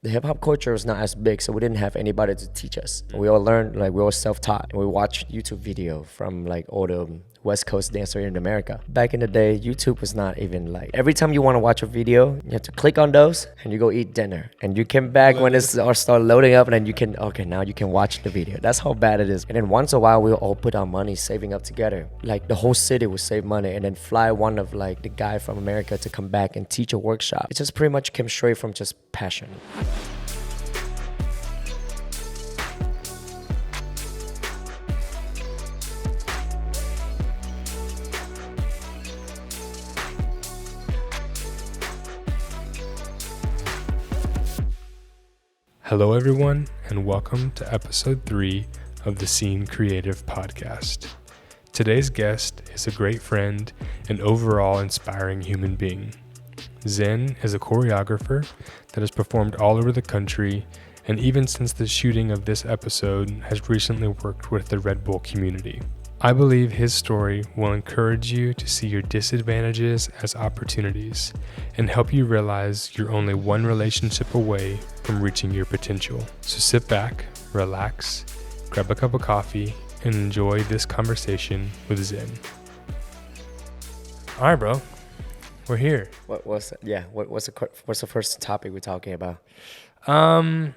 the hip hop culture was not as big, so we didn't have anybody to teach us. We all learned, like we all self-taught. We watched YouTube video from like all the West Coast dancer in America. Back in the day, YouTube was not even like, every time you want to watch a video, you have to click on those and you go eat dinner. And you come back when it's or start loading up and then you can, okay, now you can watch the video. That's how bad it is. And then once a while, we'll all put our money saving up together. Like the whole city will save money and then fly one of like the guy from America to come back and teach a workshop. It just pretty much came straight from just passion. Hello, everyone, and welcome to episode 3 of the Scene Creative Podcast. Today's guest is a great friend and overall inspiring human being. Zen is a choreographer that has performed all over the country, and even since the shooting of this episode, has recently worked with the Red Bull community. I believe his story will encourage you to see your disadvantages as opportunities and help you realize you're only one relationship away from reaching your potential. So sit back, relax, grab a cup of coffee, and enjoy this conversation with Zen. All right, bro. We're here. What's the first topic we're talking about? I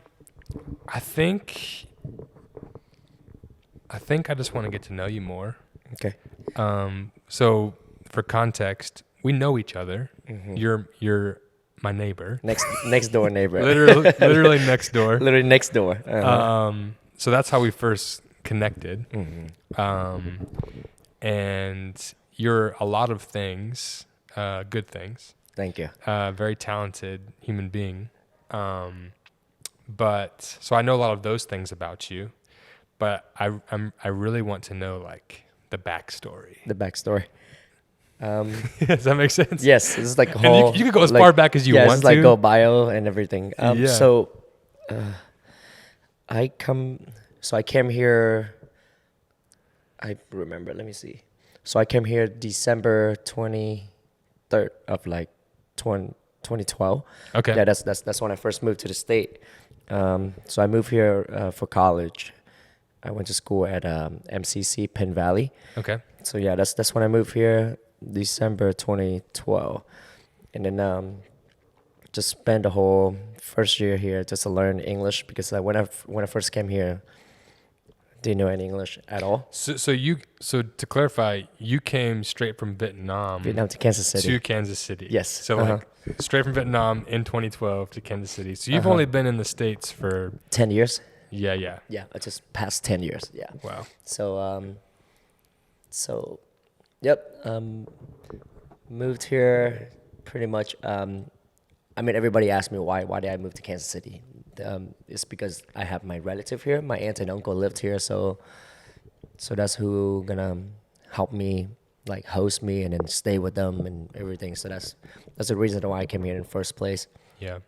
think I just want to get to know you more. Okay. So for context, we know each other. Mm-hmm. You're my neighbor. Next door neighbor. literally next door. Literally next door. Uh-huh. So that's how we first connected. Mm-hmm. And you're a lot of things, good things. Thank you. Very talented human being. But so I know a lot of those things about you. But I really want to know like the backstory. The backstory. Does that make sense? Yes, this is like a whole. And you can go as far back as you want to. It's like go bio and everything. Yeah. So, I came here. I remember. Let me see. So I came here December 23rd of like 2012. Okay. Yeah, that's when I first moved to the state. So I moved here for college. I went to school at MCC Penn Valley. Okay. So yeah, that's when I moved here, December 2012, and then just spent the whole first year here just to learn English because when I first came here, didn't know any English at all. So to clarify, you came straight from Vietnam to Kansas City. To Kansas City. Yes. So like straight from Vietnam in 2012 to Kansas City. So you've only been in the States for 10 years. Yeah. Yeah, I just past 10 years. Yeah. Wow. So, yep. Moved here pretty much. Everybody asked me why did I move to Kansas City? It's because I have my relative here. My aunt and uncle lived here, so that's who gonna help me, like host me and then stay with them and everything. So that's the reason why I came here in the first place. Yeah.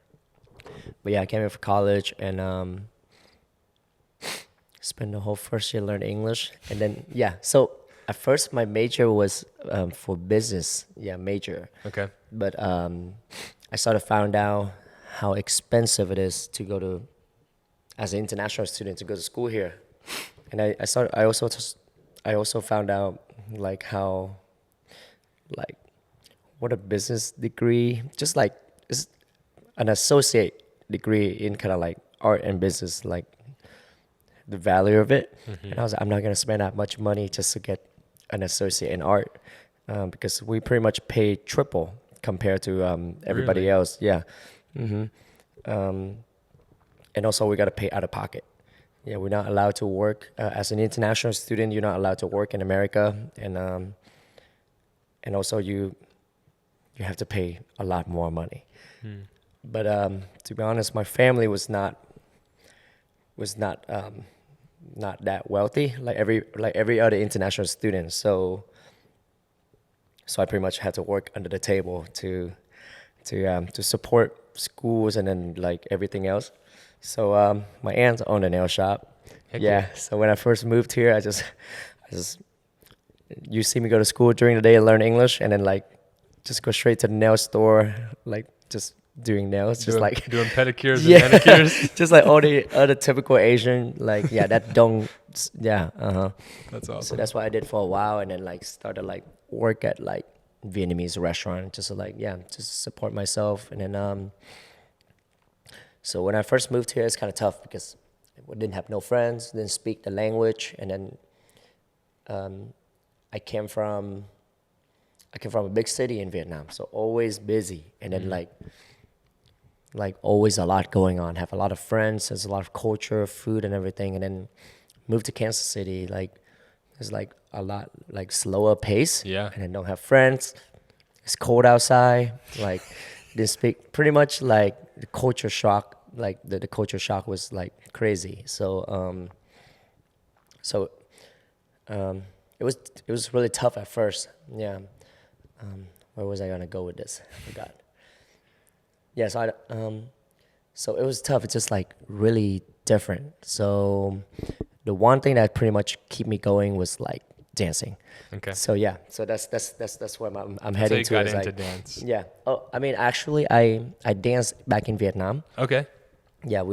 But yeah, I came here for college and spent the whole first year learning English, and then so at first my major was for business, major. Okay. But I sort of found out how expensive it is to go to, as an international student, to go to school here, and I also found out like how, like, what a business degree, just like it's an associate degree in kind of like art and business, like the value of it. Mm-hmm. And I was like, I'm not gonna spend that much money just to get an associate in art, because we pretty much pay triple compared to everybody Really? else. Yeah. Mm-hmm. And also we got to pay out of pocket. Yeah, we're not allowed to work as an international student. You're not allowed to work in America, and also you have to pay a lot more money. But to be honest, my family was not that wealthy like every other international student. So I pretty much had to work under the table to support schools and then like everything else. So my aunt owned a nail shop. Heck yeah. So when I first moved here, I just you see me go to school during the day and learn English, and then like just go straight to the nail store, like just doing nails, just like doing pedicures and yeah, manicures. just like all the other typical Asian, like yeah, that don't, yeah, That's So awesome. that's what I did for a while, and then like started like work at like Vietnamese restaurant, just to like yeah, just support myself, and then so when I first moved here, it's kind of tough because I didn't have no friends, didn't speak the language, and then I came from I came from a big city in Vietnam, so always busy, and then like always a lot going on. Have a lot of friends, there's a lot of culture, food, and everything, and then moved to Kansas City, like there's like a lot like slower pace, Yeah. and then don't have friends. It's cold outside, like didn't speak pretty much like the culture shock, like the culture shock was like crazy. So it was really tough at first. Yeah. Where was I gonna go with this? I forgot. Yeah, so it was tough. It's just like really different. So the one thing that pretty much keep me going was like dancing. Okay. So yeah, so that's where I'm So heading you to. got Is into like dance. yeah. Oh, I mean actually I danced back in Vietnam. Okay. Yeah,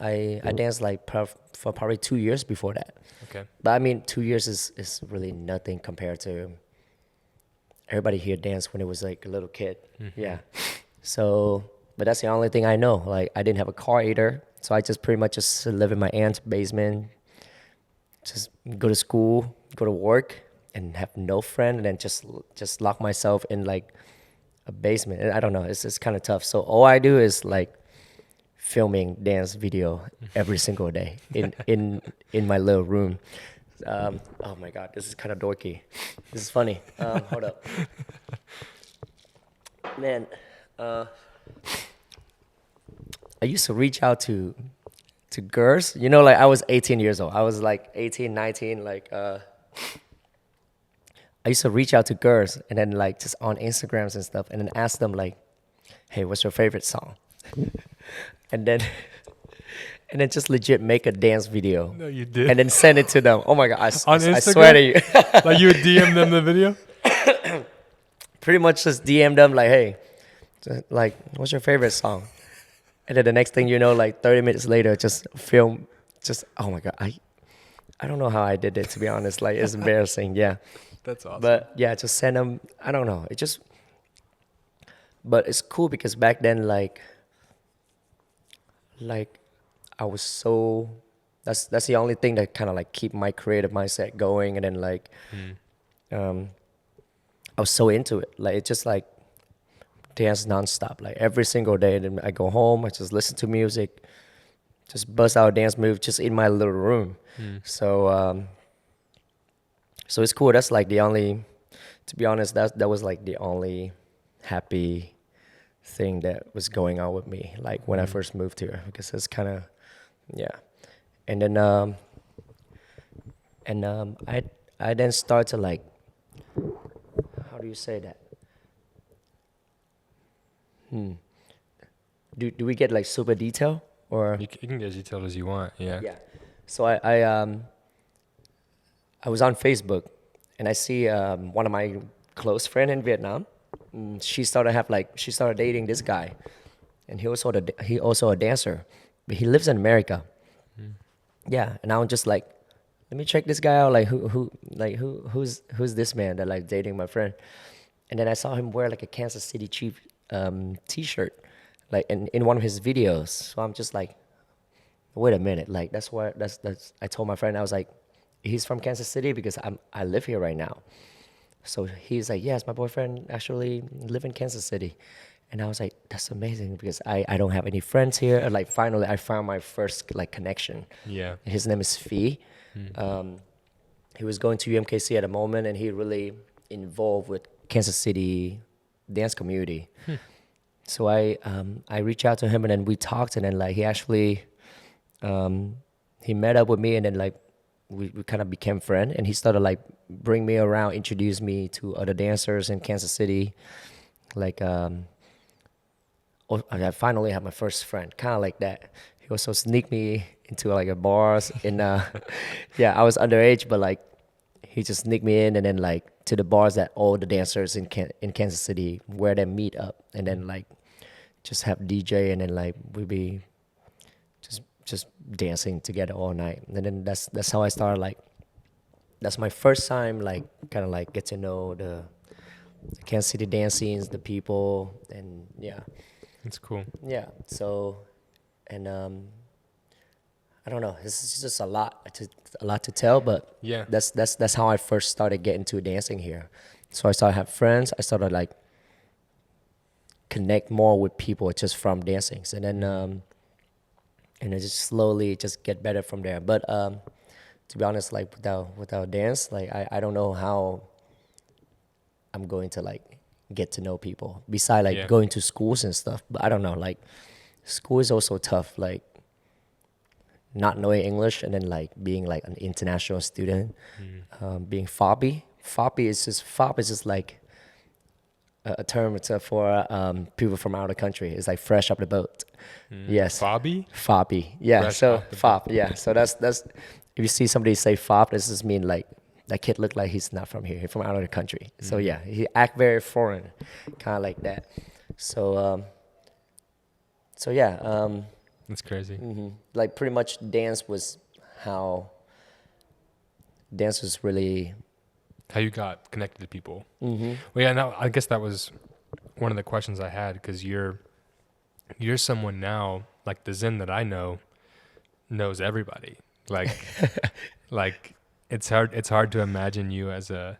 I danced like for probably 2 years before that. Okay. But I mean 2 years is really nothing compared to everybody here danced when it was like a little kid. Yeah. So, but that's the only thing I know. Like I didn't have a car either, so I just pretty much just live in my aunt's basement, just go to school, go to work, and have no friend, and then just lock myself in like a basement. And I don't know. It's kind of tough. So all I do is like filming dance video every single day in my little room. Oh my God, this is kind of dorky. This is funny. Hold up, man. I used to reach out to girls. You know, like I was 18 years old. I was like 18, 19. Like I used to reach out to girls and then like just on Instagrams and stuff, and then ask them like, "Hey, what's your favorite song?" and then and then just legit make a dance video. No, you did. And then send it to them. Oh my God, On I swear to you. Like you would DM them the video? Pretty much just DM them like, hey, like, what's your favorite song? And then the next thing you know, like 30 minutes later, just film, just, oh my God, I don't know how I did it, to be honest. Like, it's embarrassing, yeah. That's awesome. But yeah, just send them, I don't know. But it's cool because back then, like I was so, that's the only thing that kind of like keep my creative mindset going. And then like, I was so into it. Like, it's just like dance nonstop, like every single day. Then I go home, I just listen to music, just bust out a dance move just in my little room. So, so it's cool. That's like the only, to be honest, that was like the only happy thing that was going on with me, like when I first moved here, because it's kind of, yeah. And then, I then start to like, how do you say that? Do we get like super detail or? You can get as detailed as you want. Yeah. Yeah. So I was on Facebook, and I see one of my close friend in Vietnam. She started dating this guy, and he also a dancer, but he lives in America. Yeah, and I was just like, let me check this guy out. Like who's this man that like dating my friend? And then I saw him wear like a Kansas City Chief T-shirt, like in one of his videos. So I'm just like, wait a minute, like that's. I told my friend, I was like, he's from Kansas City because I live here right now. So he's like, yes, my boyfriend actually live in Kansas City. And I was like, that's amazing because I don't have any friends here. And like finally I found my first like connection. Yeah. His name is Fee. He was going to UMKC at the moment, and he really involved with Kansas City dance community. So I reached out to him, and then we talked, and then like he actually he met up with me, and then like we kind of became friends, and he started like bring me around, introduce me to other dancers in Kansas City. Like I finally had my first friend, kind of like that. He also sneaked me into like a bars in yeah, I was underage, but like he just sneaked me in, and then like to the bars that all the dancers in Kansas City where they meet up, and then like just have DJ, and then like we be just dancing together all night. And then that's how I started. Like that's my first time like kind of like get to know the Kansas City dance scenes, the people, and yeah, It's cool. yeah. So and I don't know. This is just a lot to tell, but Yeah. that's how I first started getting to dancing here. So I started to have friends. I started like connect more with people just from dancing, and then just slowly just get better from there. But to be honest, like without dance, like I don't know how I'm going to like get to know people besides like Yeah. going to schools and stuff. But I don't know, like school is also tough. Like not knowing English and then like being like an international student, being FOBby. FOB is just like a term for people from out of the country. It's like fresh up the boat. Yes, Bobby? FOBby. Yeah, Fresh so off the FOB. Yeah, so that's if you see somebody say FOB, this just mean like that kid look like he's not from here. He's from out of the country. So yeah, he act very foreign, kind of like that. So so yeah. That's crazy. Like pretty much how dance was really How you got connected to people. Well, yeah, no, I guess that was one of the questions I had, because you're someone now, like the Zen that I know knows everybody. Like, like it's hard to imagine you as an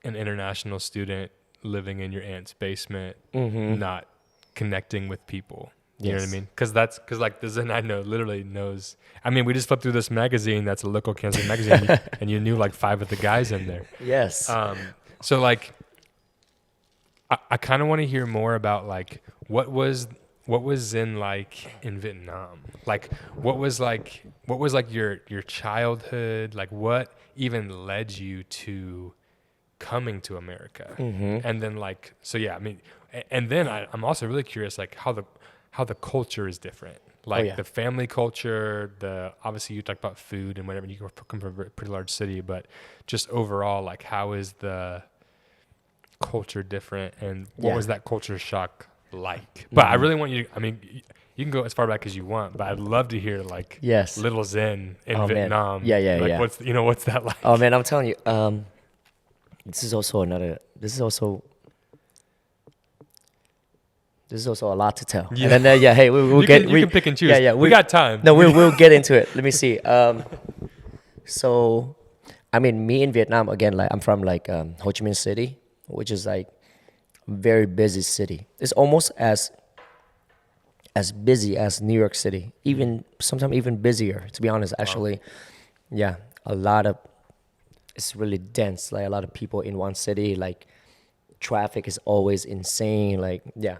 international student living in your aunt's basement, not connecting with people. You know what I Yes. mean? Because like the Zen I know literally knows. I mean, we just flipped through this magazine that's a local Kansas City magazine, and you knew like 5 of the guys in there. yes. So like, I kind of want to hear more about like what was Zen like in Vietnam? Like what was like your childhood? Like what even led you to coming to America? And then like, so yeah, I mean, and then I'm also really curious like how the culture is different. Like yeah. the family culture, obviously you talk about food and whatever, you come from a pretty large city, but just overall, like how is the culture different, and what Yeah. was that culture shock like? But I really want you to, I mean, you can go as far back as you want, but I'd love to hear like Yes. little Zen in Oh, man. Vietnam. Yeah, yeah, like yeah. what's that like? Oh man, I'm telling you, this is also another. This is also a lot to tell. Yeah. And then yeah, hey, we'll You get. can, you can pick and choose. Yeah, yeah. we got time. No, we'll get into it. Let me see. So, I mean, me in Vietnam again. Like I'm from like Ho Chi Minh City, which is like a very busy city. It's almost as busy as New York City. Even sometimes even busier. To be honest, actually, yeah, a lot of. It's really dense. Like a lot of people in one city. Like traffic is always insane. Like yeah.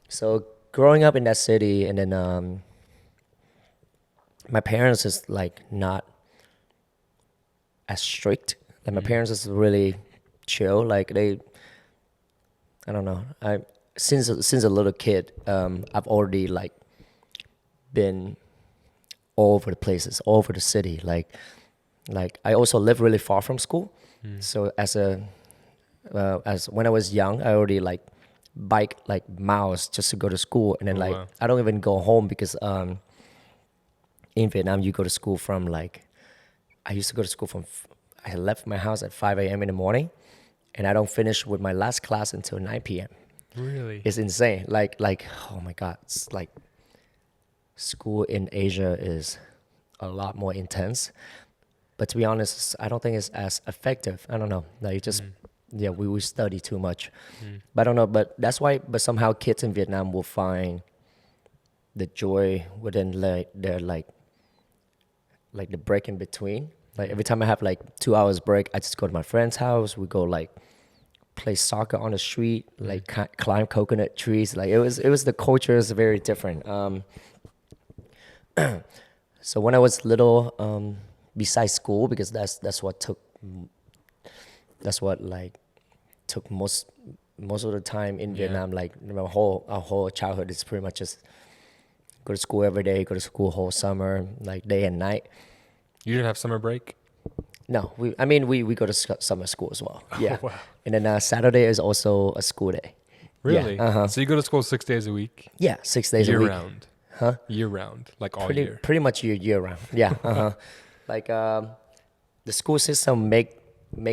So growing up in that city, and then my parents is like not as strict. Like my parents is really chill. Like I don't know. I since a little kid, I've already like been all over the places, all over the city. Like I also live really far from school, so as when I was young, I already like bike like miles just to go to school, and then Oh, like wow. I don't even go home because in Vietnam you go to school from like I used to go to school I left my house at 5 a.m. in the morning, and I don't finish with my last class until 9 p.m. Really? It's insane. Like oh my god, it's like school in Asia is a lot more intense. But to be honest, I don't think it's as effective. I don't know. Like just yeah, we study too much. But I don't know. But that's why. But somehow kids in Vietnam will find the joy within like their like the break in between. Like every time I have like 2 hours break, I just go to my friend's house. We go like play soccer on the street, like climb coconut trees. Like it was the culture is very different. So when I was little, besides school, because that's what like took most of the time in Vietnam. Like our whole childhood is pretty much just go to school every day, go to school whole summer, like day and night. You didn't have summer break? No, we go to summer school as well. Yeah, wow. and then Saturday is also a school day. Really? Uh-huh. So you go to school 6 days a week, Yeah, 6 days a year week. round, Huh? year round, like all Pretty year. pretty much year round. Yeah. Uh-huh. Like the school system make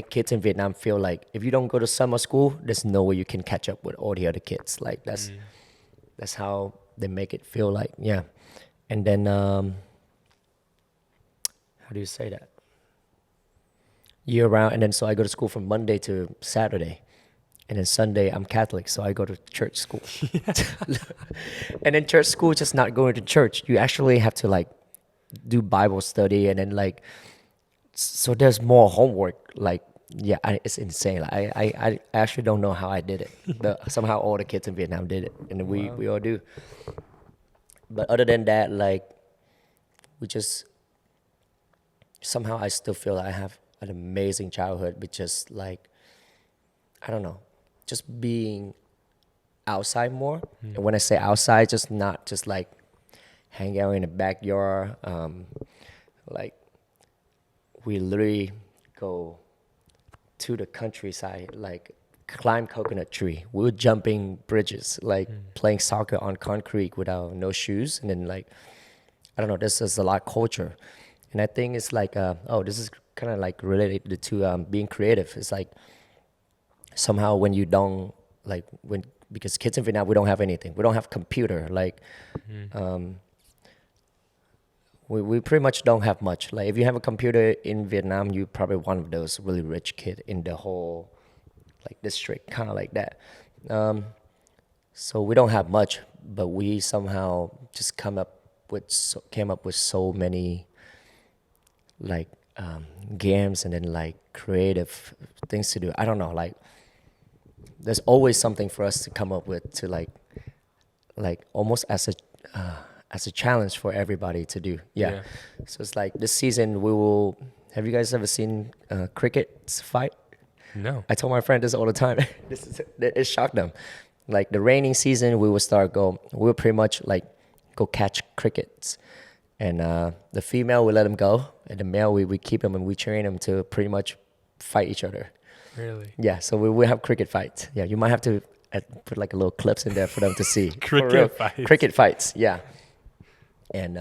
kids in Vietnam feel like if you don't go to summer school, there's no way you can catch up with all the other kids. Like that's how they make it feel like. Yeah. And then how do you say that? Year round, and then so I go to school from Monday to Saturday. And then Sunday I'm Catholic, so I go to church school. And then church school just not going to church. You actually have to like do Bible study, and then like so there's more homework. Like yeah, it's insane. Like, I actually don't know how I did it, but somehow all the kids in Vietnam did it, and we all do. But other than that, like we just somehow I still feel like I have an amazing childhood, but just like I don't know, just being outside more. And when I say outside, just not just like hang out in the backyard. Like we literally go to the countryside, like climb coconut tree. We were jumping bridges, like playing soccer on concrete without no shoes, and then like I don't know. This is a lot of culture, and I think it's like this is kind of like related to being creative. It's like somehow when you don't like when because kids in Vietnam we don't have anything. We don't have computer. Like we pretty much don't have much. Like if you have a computer in Vietnam, you're probably one of those really rich kid in the whole like district, kind of like that. So we don't have much, but we somehow just came up with so many like games and then like creative things to do. I don't know, like there's always something for us to come up with to like almost as a challenge for everybody to do. Yeah. So it's like this season we will. Have you guys ever seen crickets fight? No. I told my friend this all the time. It shocked them. Like the raining season, we will pretty much like go catch crickets, and the female we let them go, and the male we keep them and we train them to pretty much fight each other. Really? Yeah, so we have cricket fights. Yeah, you might have to put like a little clips in there for them to see. Cricket fights. Cricket fights, yeah. And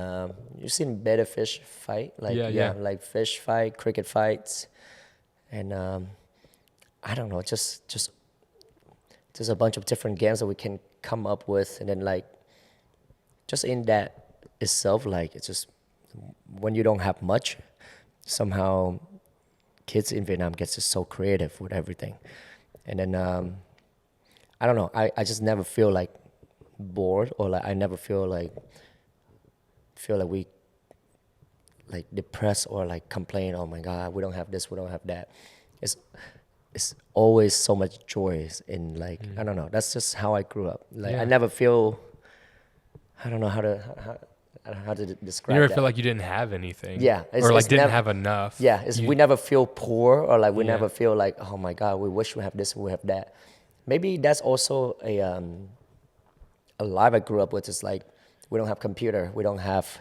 you've seen better fish fight, like like fish fight, cricket fights, and I don't know, just there's a bunch of different games that we can come up with, and then like just in that itself, like it's just when you don't have much, somehow kids in Vietnam gets just so creative with everything, and then I don't know, I just never feel like bored or like I never feel like we like depressed or like complain, oh my god we don't have this, we don't have that. It's always so much joy in like I don't know, that's just how I grew up. Like I never feel, I don't know how to describe You never that. feel like you didn't have anything. Yeah, or like didn't have enough. Yeah, we never feel poor or like we never feel like, oh my god we wish we have this, we have that. Maybe that's also a life I grew up with. Is like we don't have computer, we don't have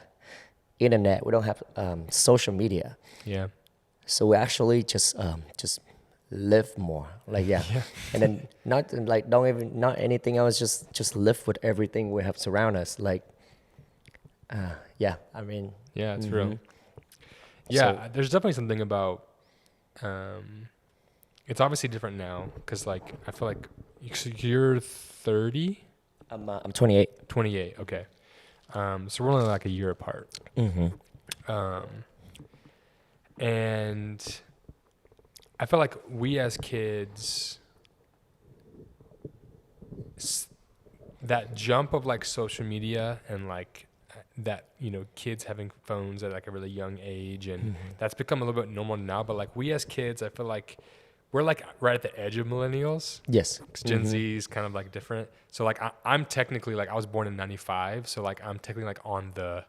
internet, we don't have social media. Yeah. So we actually just live more. Like and then not like not anything else. Just live with everything we have surround us. Like I mean. Yeah, it's real. Yeah, So, there's definitely something about. It's obviously different now because like I feel like you're 30. I'm 28. 28. Okay. So we're only like a year apart. And I feel like we as kids, that jump of like social media and like that, you know, kids having phones at like a really young age, and that's become a little bit normal now. But like we as kids, I feel like we're like right at the edge of millennials. Yes. 'Cause Gen Z is kind of like different. So like I'm technically like I was born in 95. So like I'm technically like on the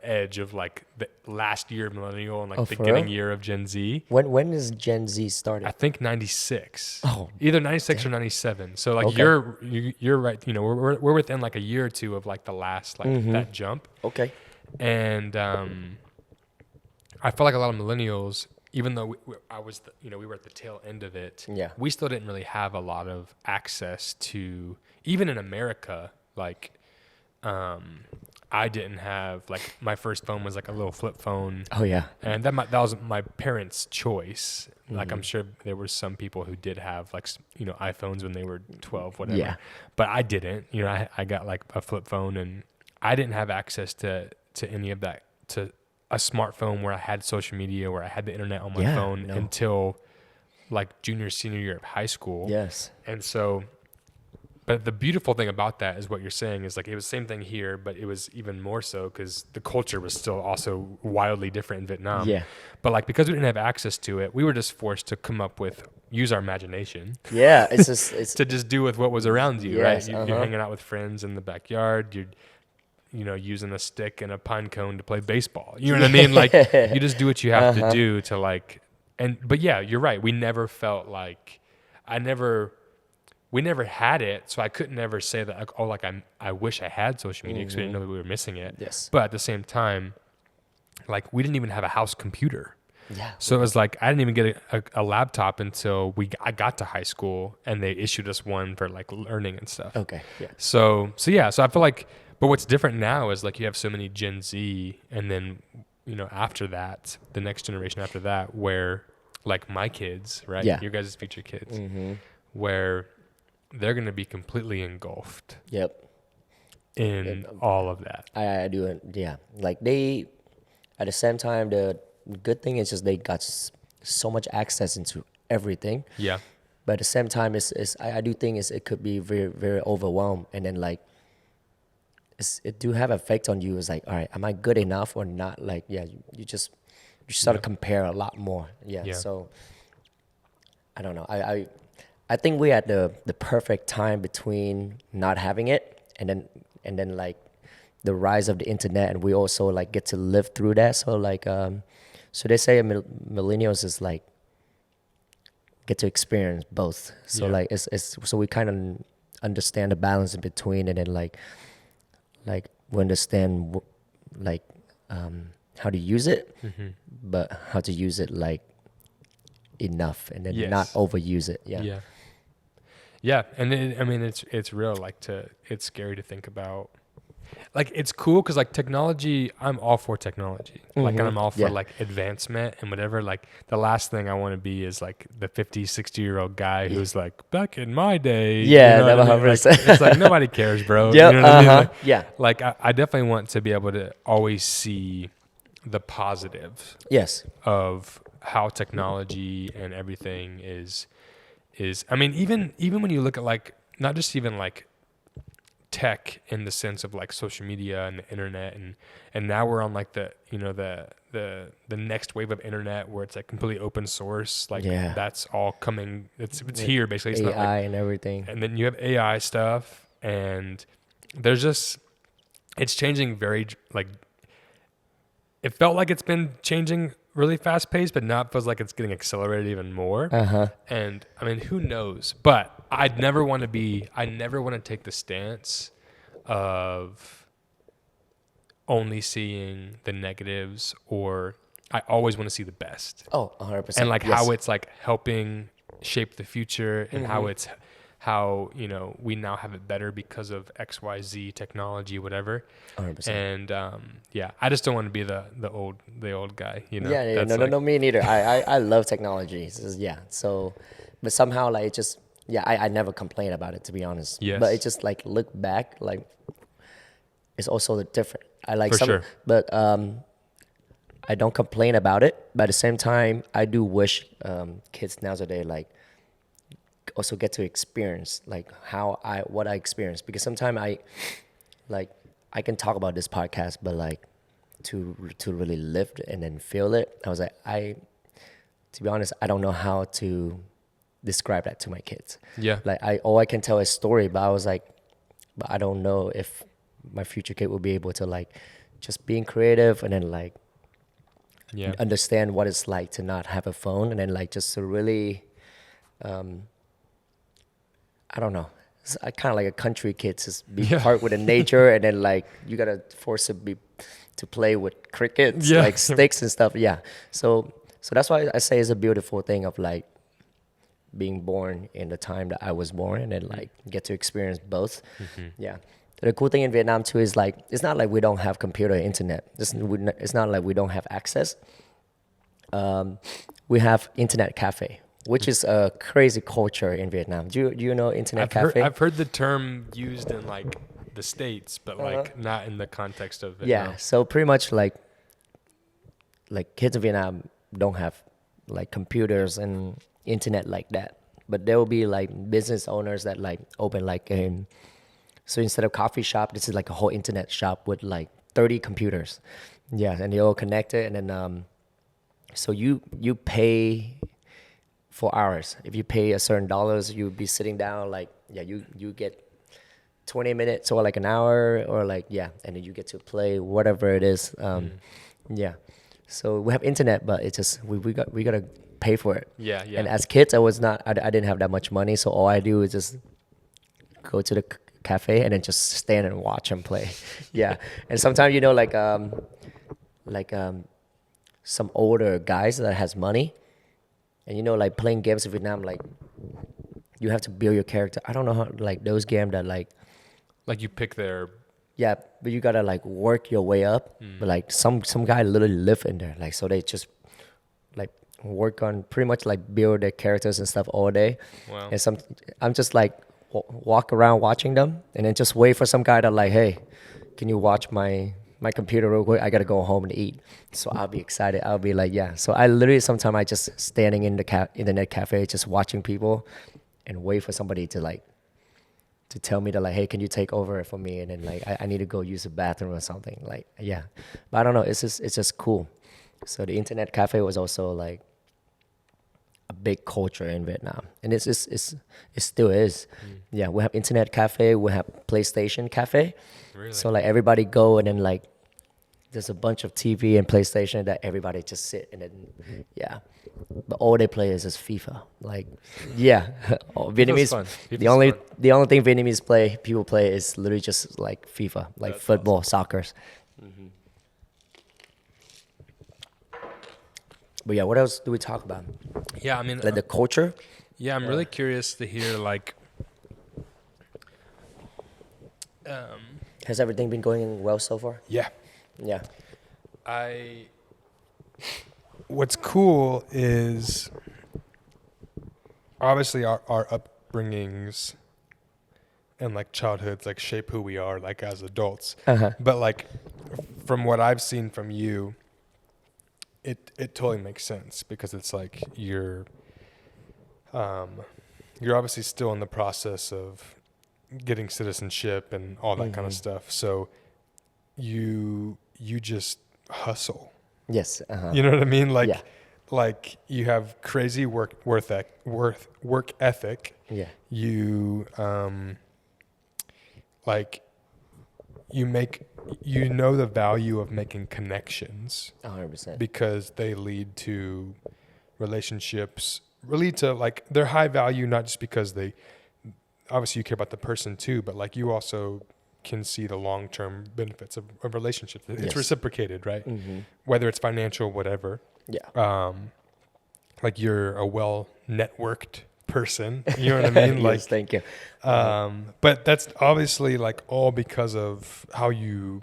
edge of like the last year of millennial and like the beginning year of Gen Z. When is Gen Z started? I think 96. Oh, either 96 or 97. So like you're right. You know, we're within like a year or two of like the last like that jump. Okay. And I feel like a lot of millennials even though I was, we were at the tail end of it. Yeah. We still didn't really have a lot of access to, even in America, like, I didn't have, like, my first phone was like a little flip phone. Oh yeah. And that was my parents' choice. Like, I'm Mhm. sure there were some people who did have, like, iPhones when they were 12, whatever. Yeah. But I didn't. I got, like, a flip phone, and I didn't have access to any of that, to a smartphone where I had social media, where I had the internet on my Yeah, phone no. until, like, junior, senior year of high school. Yes. And so, but the beautiful thing about that is what you're saying is, like, it was the same thing here, but it was even more so because the culture was still also wildly different in Vietnam. Yeah. But, like, because we didn't have access to it, we were just forced to use our imagination Yeah. It's just it's to just do with what was around you, Yes, right? You're hanging out with friends in the backyard. You're, using a stick and a pine cone to play baseball. You know what I mean? Like, you just do what you have to do to, like, but yeah, you're right. We never felt like, we never had it, so I couldn't ever say that, like, oh, like, I wish I had social media because we didn't know that we were missing it. Yes. But at the same time, like, we didn't even have a house computer. Yeah. So it was like, I didn't even get a laptop until I got to high school, and they issued us one for, like, learning and stuff. Okay. Yeah. So yeah, so I feel like, but what's different now is, like, you have so many Gen Z, and then, after that, the next generation after that, where, like, my kids, right? Yeah. Your guys' future kids, Mm-hmm. where they're going to be completely engulfed Yep. in all of that. I do it. Yeah. Like they, at the same time, the good thing is just they got so much access into everything. Yeah. But at the same time, I do think it could be very, very overwhelmed. And then like, it do have effect on you. It's like, all right, am I good enough or not? Like, yeah, you start to compare a lot more. Yeah. Yeah. So I don't know. I think we're at the perfect time between not having it and then like the rise of the internet, and we also like get to live through that. So like, so they say millennials is like get to experience both. So Yeah. like it's so we kind of understand the balance in between, and then like we understand like how to use it, but how to use it like enough, and then Yes. not overuse it. Yeah. Yeah. Yeah. And I mean, it's real, like, it's scary to think about. Like, it's cool because, like, technology, I'm all for technology. Like, and I'm all for, Yeah. like, advancement and whatever. Like, the last thing I want to be is, like, the 50, 60-year-old guy who's like, back in my day. Yeah, you know never what I mean? Like, 100%. it's like, nobody cares, bro. Yep, You know what I mean? Like, yeah. like, I definitely want to be able to always see the positive Yes. of how technology and everything is. I mean, even when you look at, like, not just even like tech in the sense of like social media and the internet, and now we're on like the the next wave of internet where it's like completely open source. Like, Yeah. that's all coming. It's here basically. It's AI not like, and everything. and then you have AI stuff, and there's just, it's changing very, like, it felt like it's been changing really fast paced, but now it feels like it's getting accelerated even more. And I mean, who knows? But I never want to take the stance of only seeing the negatives, or I always want to see the best. Oh, 100%. And like yes. how it's like helping shape the future, and how we now have it better because of XYZ technology, whatever. 100%. And yeah, I just don't want to be the old guy, Yeah, That's no, like, no, me neither. I love technology. Yeah. So, but somehow like it just, yeah, I never complain about it, to be honest. Yes. But it just like look back, like it's also different. I like For some, sure. but I don't complain about it. But at the same time, I do wish kids nowadays like also get to experience like what I experienced, because sometimes I can talk about this podcast, but like to really live it and then feel it, I was like, to be honest, I don't know how to describe that to my kids. Yeah. Like all I can tell is story, but I was like, but I don't know if my future kid will be able to like just being creative and then like Yeah. understand what it's like to not have a phone, and then like just to really I don't know. It's kind of like a country kid, just be part with the nature, and then like you gotta force it to play with crickets, Yeah. like sticks and stuff. Yeah. So so that's why I say it's a beautiful thing of like being born in the time that I was born, and then like get to experience both. Yeah. The cool thing in Vietnam too is like it's not like we don't have computer or internet. It's not like we don't have access. We have internet cafe, which is a crazy culture in Vietnam. Do you know internet cafe? I've heard the term used in like the States, but like not in the context of Vietnam. Yeah. So pretty much like kids in Vietnam don't have like computers and internet like that. But there will be like business owners that like open like so instead of coffee shop, this is like a whole internet shop with like 30 computers. Yeah, and they all connected, and then so you pay for hours. If you pay a certain dollars, you'll be sitting down like you get 20 minutes or like an hour or like and then you get to play whatever it is. Yeah. So we have internet, but it's just we gotta pay for it. Yeah. And as kids, I didn't have that much money, so all I do is just go to the cafe and then just stand and watch them play. Yeah. And sometimes like some older guys that has money, and like playing games in Vietnam, like you have to build your character. I don't know how like those games that like you pick their but you gotta like work your way up. But like some guy literally live in there, like so they just like work on pretty much like build their characters and stuff all day. Wow. And I'm just like walk around watching them, and then just wait for some guy to like, hey, can you watch my computer real quick? I gotta go home and eat. So I'll be excited. I'll be like, yeah. So I literally sometimes I just standing in the internet cafe, just watching people, and wait for somebody to tell me that like, hey, can you take over for me? And then like I need to go use the bathroom or something. Like but I don't know. It's just cool. So the internet cafe was also like a big culture in Vietnam, and it still is. Yeah, we have internet cafe, we have PlayStation cafe. Really? So like everybody go, and then like there's a bunch of TV and PlayStation that everybody just sit and then but all they play is just FIFA. Like Vietnamese. Fun. The only thing Vietnamese people play is literally just like FIFA, like That's football, soccer. But yeah, what else do we talk about? Yeah, I mean, Like the culture. yeah, I'm really curious to hear like, Has everything been going well so far? yeah, Yeah. what's cool is obviously our upbringings and like childhoods like shape who we are like as adults. But like from what I've seen from you, it totally makes sense, because it's like you're obviously still in the process of getting citizenship and all that kind of stuff. So you just hustle. Yes. You know what I mean? Like, Yeah. like you have crazy work ethic. Yeah. You like you know the value of making connections 100%. because they lead to relationships, lead to like they're high value, not just because they obviously you care about the person too, but like you also can see the long-term benefits of relationships. It's Yes. reciprocated, right? Whether it's financial, whatever. Yeah. Like you're a well-networked person, you know what I mean? Like, Yes, thank you. but that's obviously like all because of how you,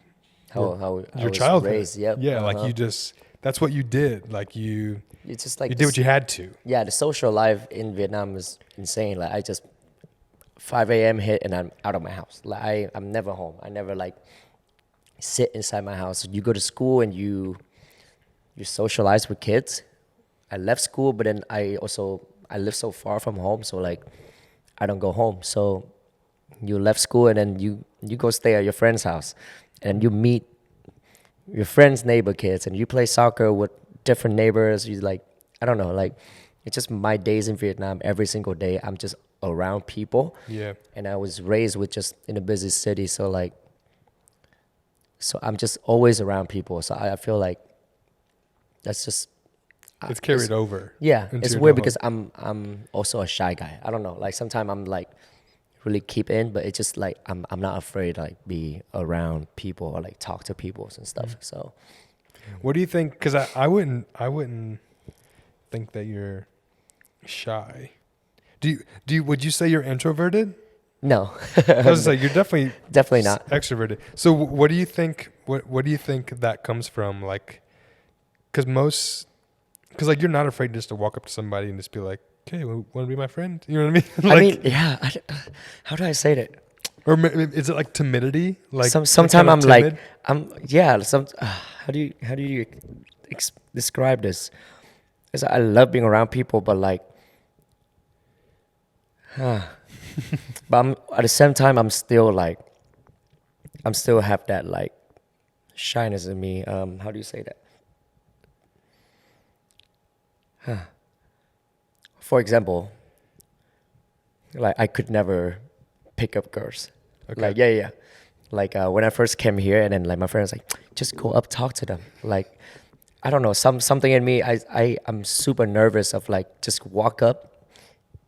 How I your was childhood. raised. Yep. Yeah. Like you just, that's what you did. Like you It's just like did what you had to. Yeah, the social life in Vietnam is insane. Like I just 5 a.m. hit and I'm out of my house. Like I'm never home. I never like sit inside my house. You go to school and you socialize with kids. I left school, but then I live so far from home, so like I don't go home. So you left school and then you go stay at your friend's house, and you meet your friend's neighbor kids, and you play soccer with different neighbors. You like, I don't know, like it's just my days in Vietnam. Every single day, I'm just around people. Yeah. And I was raised with just in a busy city, so I'm just always around people. So I feel like that's just It's carried over. yeah. into It's your weird adulthood. because I'm also a shy guy. I don't know. Like sometimes I'm like really keep in, but it's just like I'm not afraid to like be around people or like talk to people and stuff. So What do you think? Because I wouldn't think that you're shy. Would you say you're introverted? No, I was like, you're definitely definitely not. extroverted. So what do you think? What do you think that comes from? Like, because like you're not afraid just to walk up to somebody and just be like, "Okay, want to be my friend?" You know what I mean? I Like, mean, yeah. How do I say that? or is it like timidity? Like Sometimes kind of I'm like, timid? yeah. How do you describe this? It's like I love being around people, but like, but at the same time, I'm still have that like shyness in me. How do you say that? For example, like I could never pick up girls. Okay. Like yeah. Like when I first came here, and then like my friend was like, just go up, talk to them. Like I don't know, something in me. I'm super nervous of like just walk up,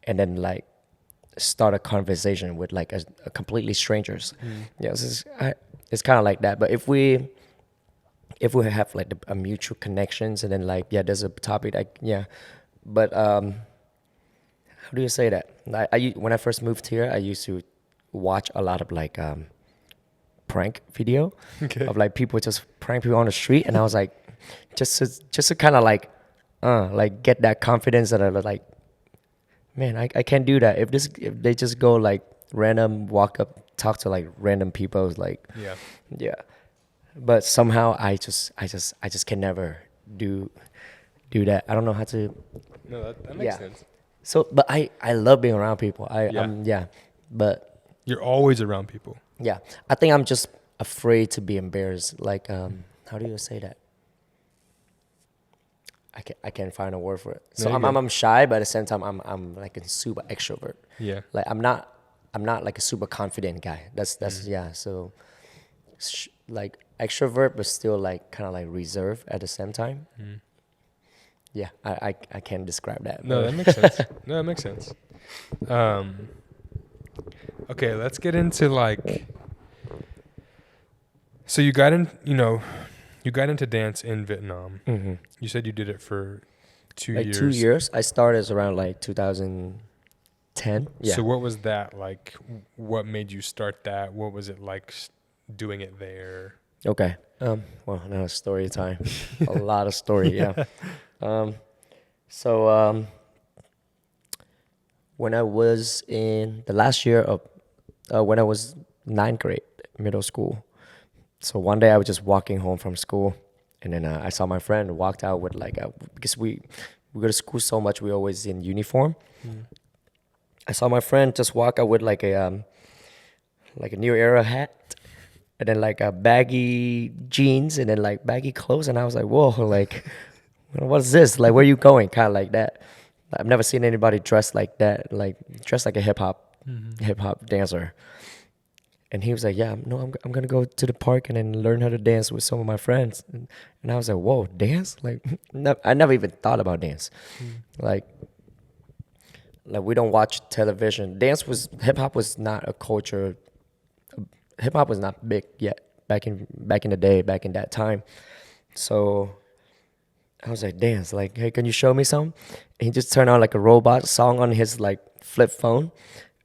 and then like start a conversation with like a completely strangers. Yes, it's kind of like that. But if we have like a mutual connections, and then like yeah, there's a topic like yeah, but how do you say that? When I first moved here, I used to watch a lot of like prank video Okay. of like people just prank people on the street, and I was like, just to kind of like get that confidence that I was like, man, I can't do that. If they just go like random walk up, talk to like random people, it's like Yeah. yeah. But somehow I just can never do that. I don't know how to. No, that makes Yeah. sense. So, but I love being around people. Yeah. Yeah, but You're always around people. yeah, I think I'm just afraid to be embarrassed. Like, how do you say that? I can't find a word for it. So There you I'm go. I'm shy, but at the same time I'm like a super extrovert. Yeah. Like I'm not like a super confident guy. That's yeah. So like extrovert, but still like kind of like reserved at the same time. Yeah, I can't describe that. No, but- that makes sense. No, that makes sense. Okay, let's get into like. So you got you got into dance in Vietnam. Mhm. You said you did it for 2 Like years. 2 years. I started around like 2010. Yeah. So what was that like? What made you start that? What was it like doing it there? Okay. Well, now it's story time. A lot of story. Yeah. So when I was in the last year of when I was ninth grade, middle school. So one day I was just walking home from school, and then I saw my friend walked out with like because we go to school so much, we always in uniform. I saw my friend just walk out with like a New Era hat, and then like a baggy jeans, and then like baggy clothes, and I was like, whoa, like what's this? Like, where you going? Kind of like that. I've never seen anybody dressed like that, like dressed like a hip hop dancer. And he was like, yeah, no, I'm gonna go to the park and then learn how to dance with some of my friends. And I was like, whoa, dance? Like, I never even thought about dance. Like we don't watch television. Hip hop was not a culture. Hip hop was not big yet back in the day, back in that time. So I was like, dance, like, hey, can you show me some? And he just turned on like a robot song on his like flip phone,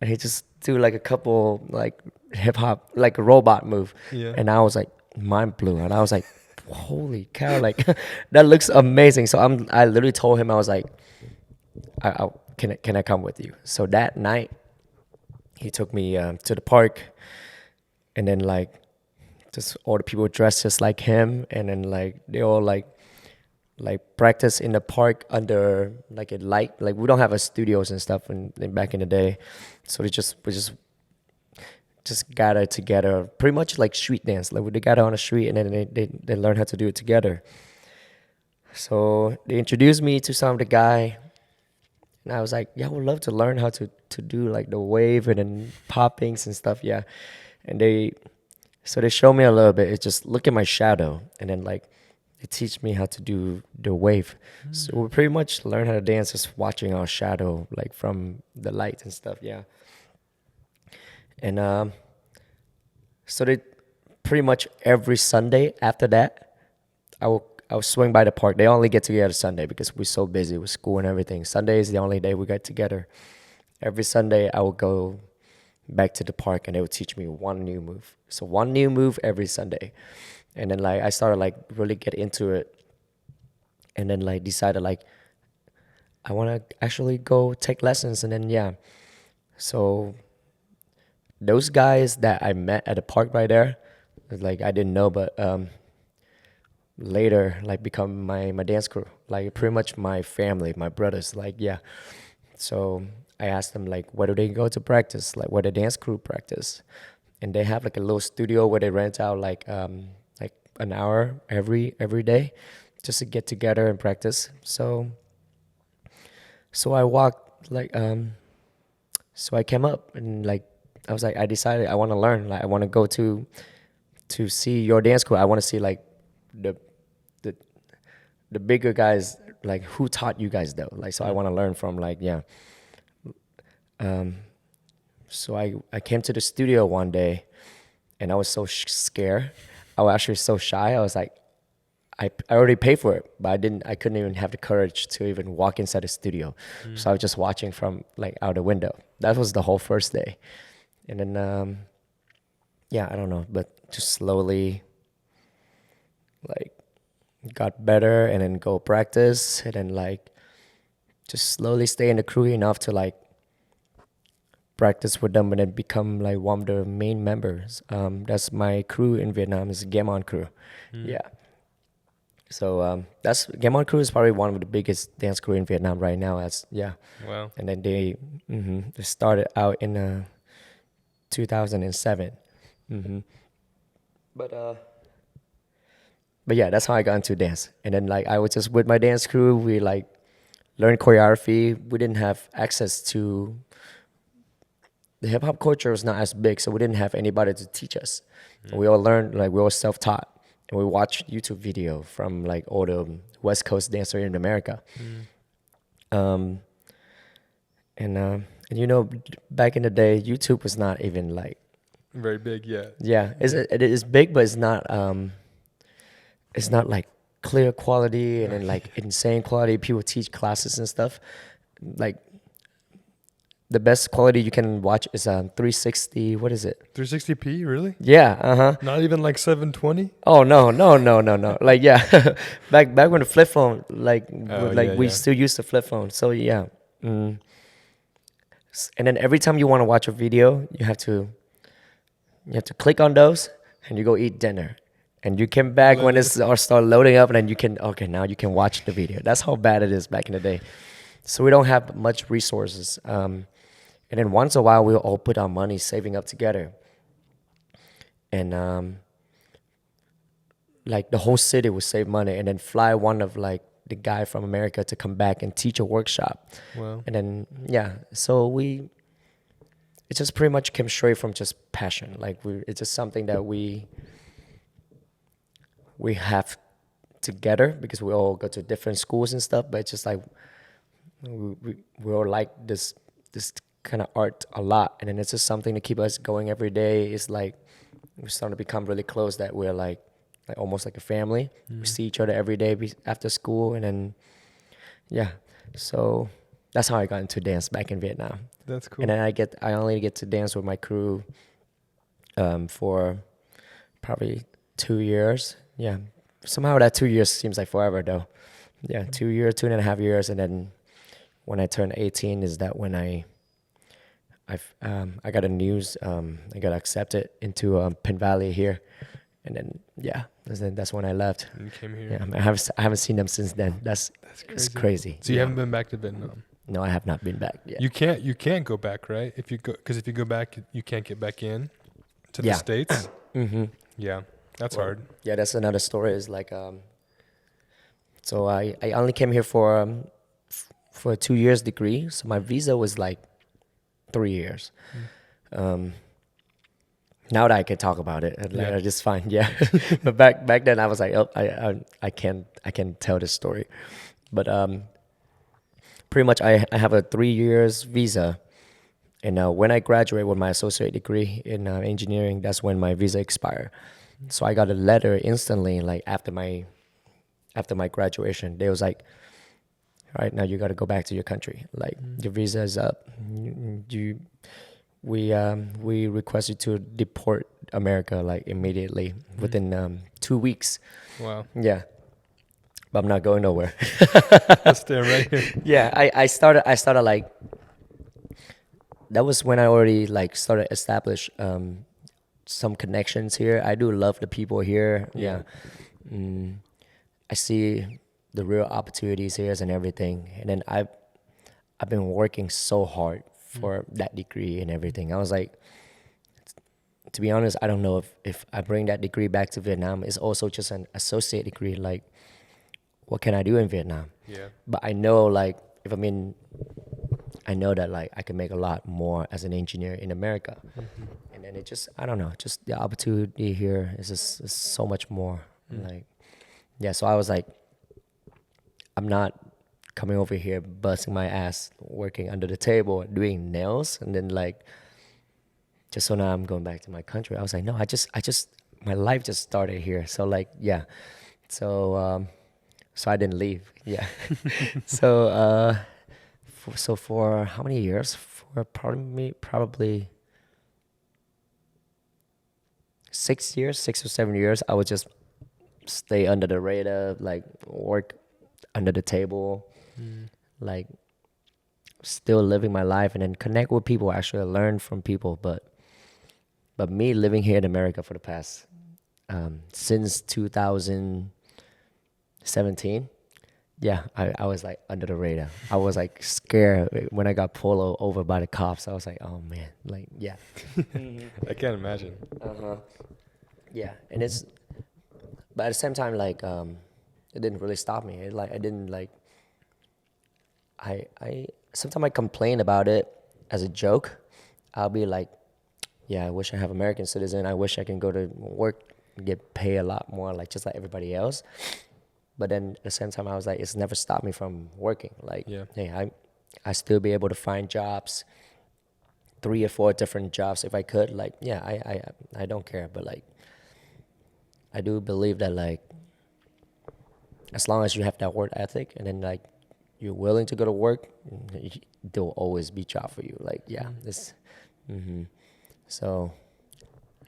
and he just do like a couple like hip hop like a robot move. Yeah. And I was like mind blew, and I was like, holy cow, like that looks amazing. So I literally told him, I was like, can I come with you? So that night he took me to the park, and then like just all the people dressed just like him, and then like they all like practice in the park under like a light. Like we don't have a studios and stuff in back in the day, so we just gather together, pretty much like street dance. Like they gather on the street, and then they learn how to do it together. So they introduced me to some of the guy, and I was like, yeah, I would love to learn how to do like the wave and then poppings and stuff. Yeah, and they showed me a little bit. It's just look at my shadow, and then like they teach me how to do the wave. So we pretty much learn how to dance just watching our shadow, like from the light and stuff. Yeah. And so they pretty much every Sunday after that, I I would swing by the park. They only get together Sunday because we're so busy with school and everything. Sunday is the only day we get together. Every Sunday, I would go back to the park and they would teach me one new move. So one new move every Sunday. And then like I started like really get into it, and then like decided like I want to actually go take lessons. And then yeah, so those guys that I met at the park right there, like I didn't know, but later like become my dance crew, like pretty much my family, my brothers. Like yeah, so I asked them like where do they go to practice, like where the dance crew practice, and they have like a little studio where they rent out like an hour every day just to get together and practice. So I walked like so I came up and like I was like I decided I want to learn, like I want to go to see your dance crew. I want to see like the the the bigger guys, like who taught you guys though, like so I want to learn from like yeah. So I came to the studio one day and I was so scared. I was actually so shy. I was like, I already paid for it, but I couldn't even have the courage to even walk inside the studio. So I was just watching from like out the window. That was the whole first day. And then, yeah, I don't know, but just slowly like got better and then go practice and then like just slowly stay in the crew enough to like practice with them and then become like one of the main members. That's my crew in Vietnam is Gamon crew. Yeah. So that's Gamon crew is probably one of the biggest dance crew in Vietnam right now. As yeah. Wow. And then they started out in 2007. But but yeah, that's how I got into dance. And then like I was just with my dance crew. We like learned choreography. We didn't have access to the hip hop culture was not as big, so we didn't have anybody to teach us. We all learned like we all self taught, and we watched YouTube video from like all the West Coast dancer in America. And you know, back in the day, YouTube was not even like Very big, yeah. yeah, it is big, but it's not like clear quality and then like insane quality. People teach classes and stuff. Like the best quality you can watch is 360. What is it? 360p, really? Yeah. Uh-huh. Not even like 720? Oh no. Like yeah, back when the flip phone like yeah, we yeah. still used the flip phone. So yeah. And then every time you want to watch a video, you have to click on those and you go eat dinner. And you come back when it's or start loading up, and then you can now you can watch the video. That's how bad it is back in the day. So we don't have much resources. And then once in a while, we'll all put our money saving up together. And like the whole city will save money and then fly one of like the guy from America to come back and teach a workshop. Wow. And then, yeah, so it just pretty much came straight from just passion. Like it's just something that we have together because we all go to different schools and stuff, but it's just like we all like this kind of art a lot, and then it's just something to keep us going every day. It's like we're starting to become really close, that we're like almost like a family. We see each other every day after school, and then yeah, so that's how I got into dance back in Vietnam. That's cool. And then I only get to dance with my crew for probably 2 years. Yeah, somehow that 2 years seems like forever though. Yeah, 2 years, 2.5 years, and then when I turned 18 is that when I got a news. I got accepted into Penn Valley here, and then yeah, that's when I left. And you came here. Yeah, I haven't seen them since then. That's crazy. It's crazy. So you Yeah. haven't been back to Vietnam? No, I have not been back yet. You can't go back, right? Because if you go back, you can't get back in to the Yeah. States. Yeah, that's hard. Yeah, that's another story. Is like so I only came here for a 2 years degree. So my visa was like 3 years. Now that I can talk about it, Yeah. I just fine. Yeah, but back then I was like, oh, I can tell this story, but pretty much I have a 3 years visa, and when I graduate with my associate degree in engineering, that's when my visa expired. So I got a letter instantly, like after after my graduation. They was like, all right, now you got to go back to your country. Like your visa is up. You we request you to deport America like immediately within 2 weeks. Wow. Yeah, but I'm not going nowhere. Let's stay right here. Yeah, I started like that was when I already like started establish some connections here. I do love the people here. Yeah. Mm, I see the real opportunities here and everything. And then I've been working so hard for that degree and everything. I was like, to be honest, I don't know if I bring that degree back to Vietnam. It's also just an associate degree. Like, what can I do in Vietnam? Yeah. But I know like if I know that like I can make a lot more as an engineer in America. And then it just, I don't know, just the opportunity here is so much more. Like, yeah, so I was like, I'm not coming over here busting my ass working under the table doing nails and then like just so now I'm going back to my country. I was like, no, I just my life just started here. So like, yeah. So I didn't leave. Yeah. So for how many years? For probably 6 years, 6 or 7 years, I would just stay under the radar, like work under the table, like still living my life and then connect with people, actually learn from people. But me living here in America for the past since 2017, yeah, I was like under the radar. I was like scared when I got pulled over by the cops. I was like, oh man, like yeah. I can't imagine. Uh-huh. Yeah, and it's but at the same time like it didn't really stop me. It, like I didn't like I sometimes I complain about it as a joke. I'll be like, yeah, I wish I have American citizen. I wish I can go to work and get paid a lot more like just like everybody else. But then at the same time I was like it's never stopped me from working. Like Yeah. hey, I still be able to find jobs, 3 or 4 different jobs if I could. Like yeah, I don't care, but like I do believe that like as long as you have that work ethic and then like you're willing to go to work, there will always be job for you. Like yeah, this. So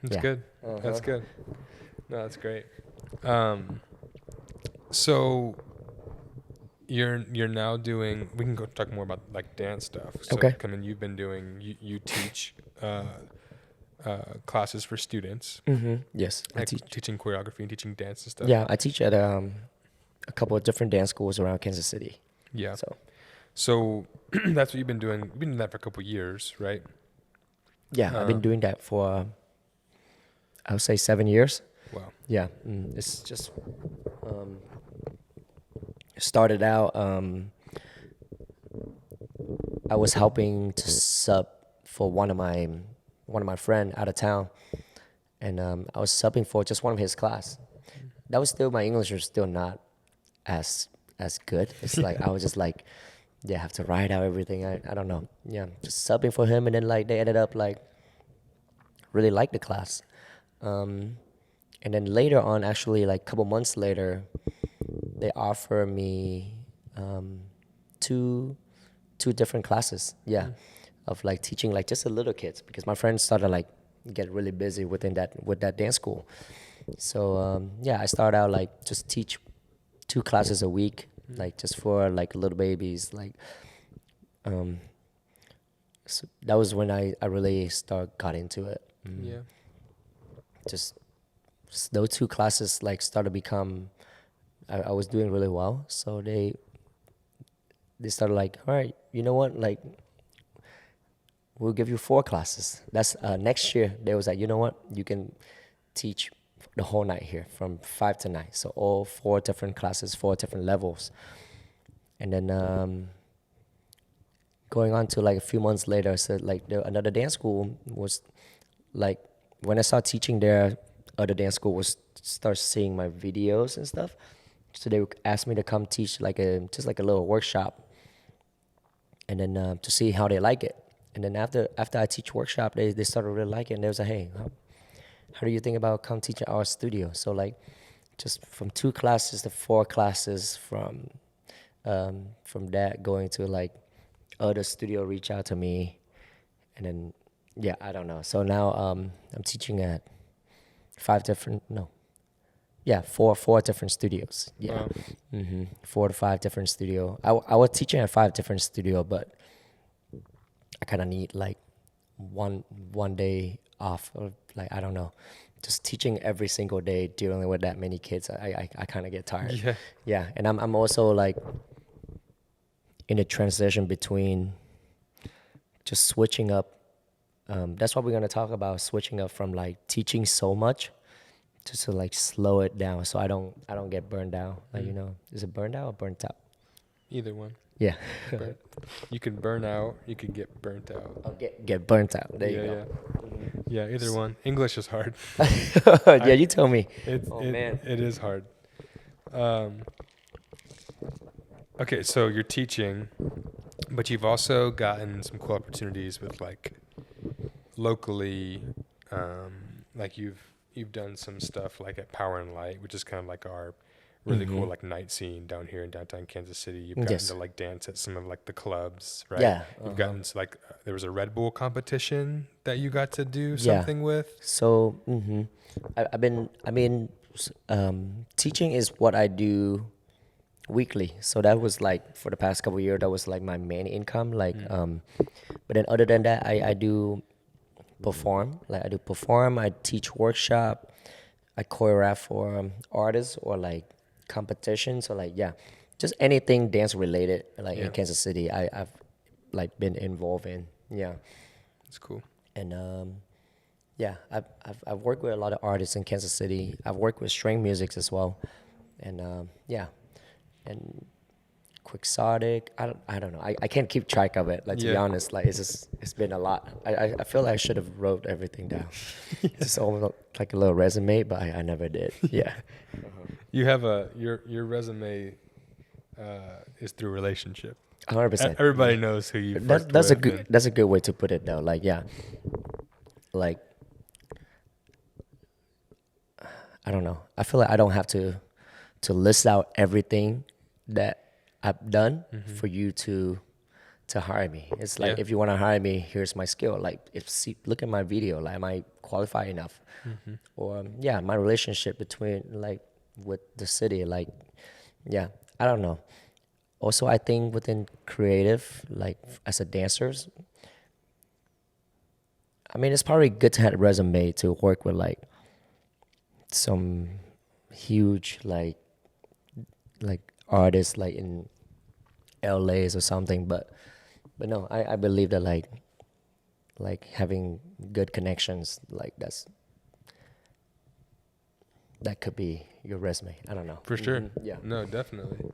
That's yeah. good. That's good. No, that's great. So you're now doing. We can go talk more about like dance stuff. So, Okay. I mean, you've been doing. You teach classes for students, Yes, I like teach. teaching choreography and teaching dance and stuff. Yeah, I teach at a couple of different dance schools around Kansas City. Yeah. So So that's what you've been doing. You've been doing that for a couple of years, right? yeah, I've been doing that for I would say 7 years. Wow. Yeah, it's just started out. I was helping to sub for one of my friend out of town, and I was subbing for just one of his class. That was still my English was still not as good. It's like I was just like, yeah, have to write out everything. I don't know. Yeah, just subbing for him, and then like they ended up like really like the class. And then later on, actually, like a couple months later, they offer me two different classes. Yeah, of like teaching like just the little kids because my friends started like get really busy with that dance school. So yeah, I started out like just teach 2 classes a week, like just for like little babies. Like so that was when I really got into it. Yeah. Just those 2 classes like started become I was doing really well, so they started like, all right, you know what, like we'll give you 4 classes. That's next year they was like, you know what, you can teach the whole night here from 5 to 9, so all 4 different classes, 4 different levels. And then going on to like a few months later, so like another dance school was like when I started teaching there, other dance school was start seeing my videos and stuff. So they asked me to come teach like just like a little workshop, and then to see how they like it. And then after I teach workshop, they started really liking it. And they was like, hey, how do you think about come teach at our studio? So like just from 2 classes to 4 classes, from that going to like other studio reach out to me, and then yeah, I don't know. So now I'm teaching at 5 different, no, yeah, four different studios. Yeah. Wow. 4 to 5 different studio. I was teaching at 5 different studio, but I kind of need like one day off, or like I don't know, just teaching every single day, dealing with that many kids. I kind of get tired. Yeah. Yeah, and I'm also like in a transition between just switching up. That's what we're gonna talk about, switching up from like teaching so much to like slow it down, so I don't get burned out. Like, is it burned out or burnt out? Either one. Yeah. Burn. You can burn out. You can get burnt out. I'll get burnt out. There yeah, you go. Yeah, either one. English is hard. Yeah, you tell me. Man. It is hard. Okay, so you're teaching, but you've also gotten some cool opportunities with like locally, like you've done some stuff like at Power and Light, which is kind of like our really cool like night scene down here in downtown Kansas City. You've gotten to like dance at some of like the clubs, right? Yeah. You've gotten to like there was a Red Bull competition that you got to do something with. So teaching is what I do weekly. So that was like for the past couple of years, that was like my main income. Like, but then other than that, I do perform. Like I do perform. I teach workshop. I choreograph for artists or like competitions, or like just anything dance related. Like in Kansas City, I've like been involved in. Yeah, It's cool. and I've worked with a lot of artists in Kansas City. I've worked with string music as well, and and Quixotic. I don't know. I can't keep track of it. Like to be honest, like it's been a lot. I feel like I should have wrote everything down. Just almost like a little resume, but I never did. Yeah. You have your resume is through relationship. 100%. Everybody knows who you. That's a good way to put it though. Like like I don't know. I feel like I don't have to list out everything that I've done for you to hire me. It's like if you want to hire me, here's my skill. Like look at my video. Like, am I qualified enough? Or my relationship between like with the city. Like I don't know. Also, I think within creative, like as a dancers, I mean, it's probably good to have a resume to work with like some huge like artists like in LA's or something, but no, I believe that like having good connections, like that could be your resume. I don't know. For sure. Yeah. No, definitely.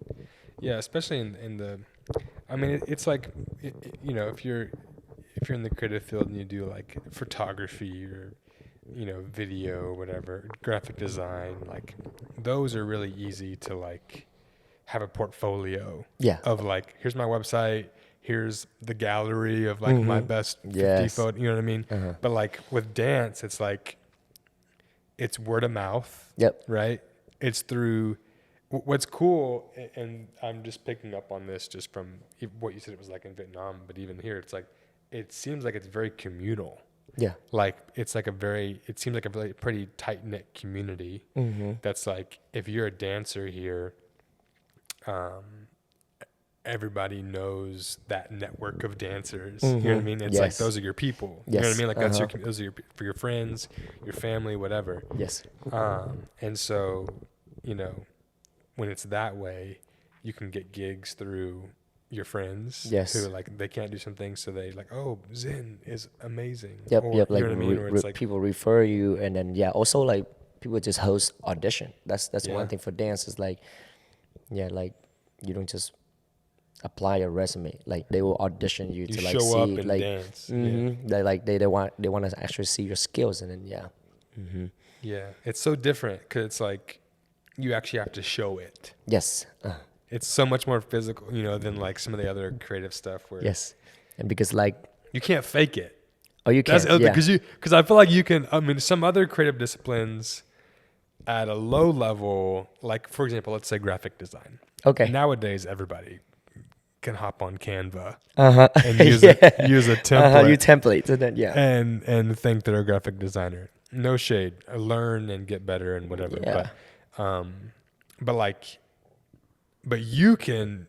Yeah, especially in the, I mean, it's like, if you're in the creative field and you do like photography or, video or whatever, graphic design, like those are really easy to like have a portfolio of like, here's my website, here's the gallery of like my best 50 photo, you know what I mean? But like with dance, it's like, it's word of mouth, right? It's through, what's cool, and I'm just picking up on this just from what you said it was like in Vietnam, but even here, it's like, it seems like it's very communal. Yeah. Like, it seems like a really pretty tight-knit community that's like, if you're a dancer here, everybody knows that network of dancers. You know what I mean? It's like, those are your people. You know what I mean? Like, those are for your friends, your family, whatever. Yes. And so, when it's that way, you can get gigs through your friends who like, they can't do some things, so they like, oh, Zen is amazing. Or, like, you know what I mean? Or it's like, people refer you, and then also like people just host audition. That's one thing for dance is like, like you don't just apply your resume. Like, they will audition you to like show see up and like dance. They like they want to actually see your skills, and then it's so different because it's like you actually have to show it. It's so much more physical, than like some of the other creative stuff where and because like you can't fake it. Oh, you can't. Because I feel like you can. I mean, some other creative disciplines, at a low level, like for example, let's say graphic design. Okay. Nowadays, everybody can hop on Canva Uh-huh. and Yeah. use a You template template. And then, yeah. and think they're a graphic designer. No shade. Learn and get better and whatever. Yeah. But like, but you can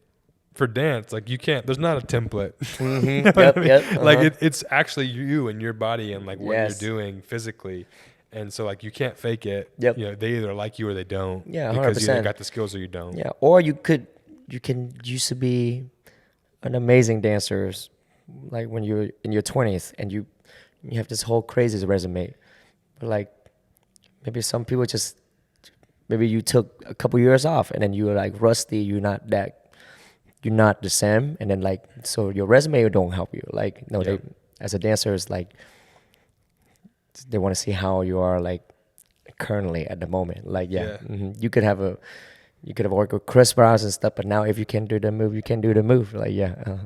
for dance, like you can't. There's not a template. You know Mm-hmm. what I Yep. mean? Yep. Like Uh-huh. it's actually you and your body and like what you're Yes. doing physically. And so like you can't fake it. Yep. You know, they either like you or they don't. Yeah, Because you either 100%. got the skills or you don't. Yeah. Or you can used to be an amazing dancer, like when you're in your 20s and you have this whole crazy resume. But like maybe some people just, maybe you took a couple years off and then you were like rusty, you're not the same. And then like, so your resume don't help you. Like, no, Yeah. they, as a dancer, is like, they want to see how you are like currently at the moment. Like, yeah, Yeah. you could have worked with Chris Brown and stuff, but now if you can do the move, you can do the move. Like, yeah,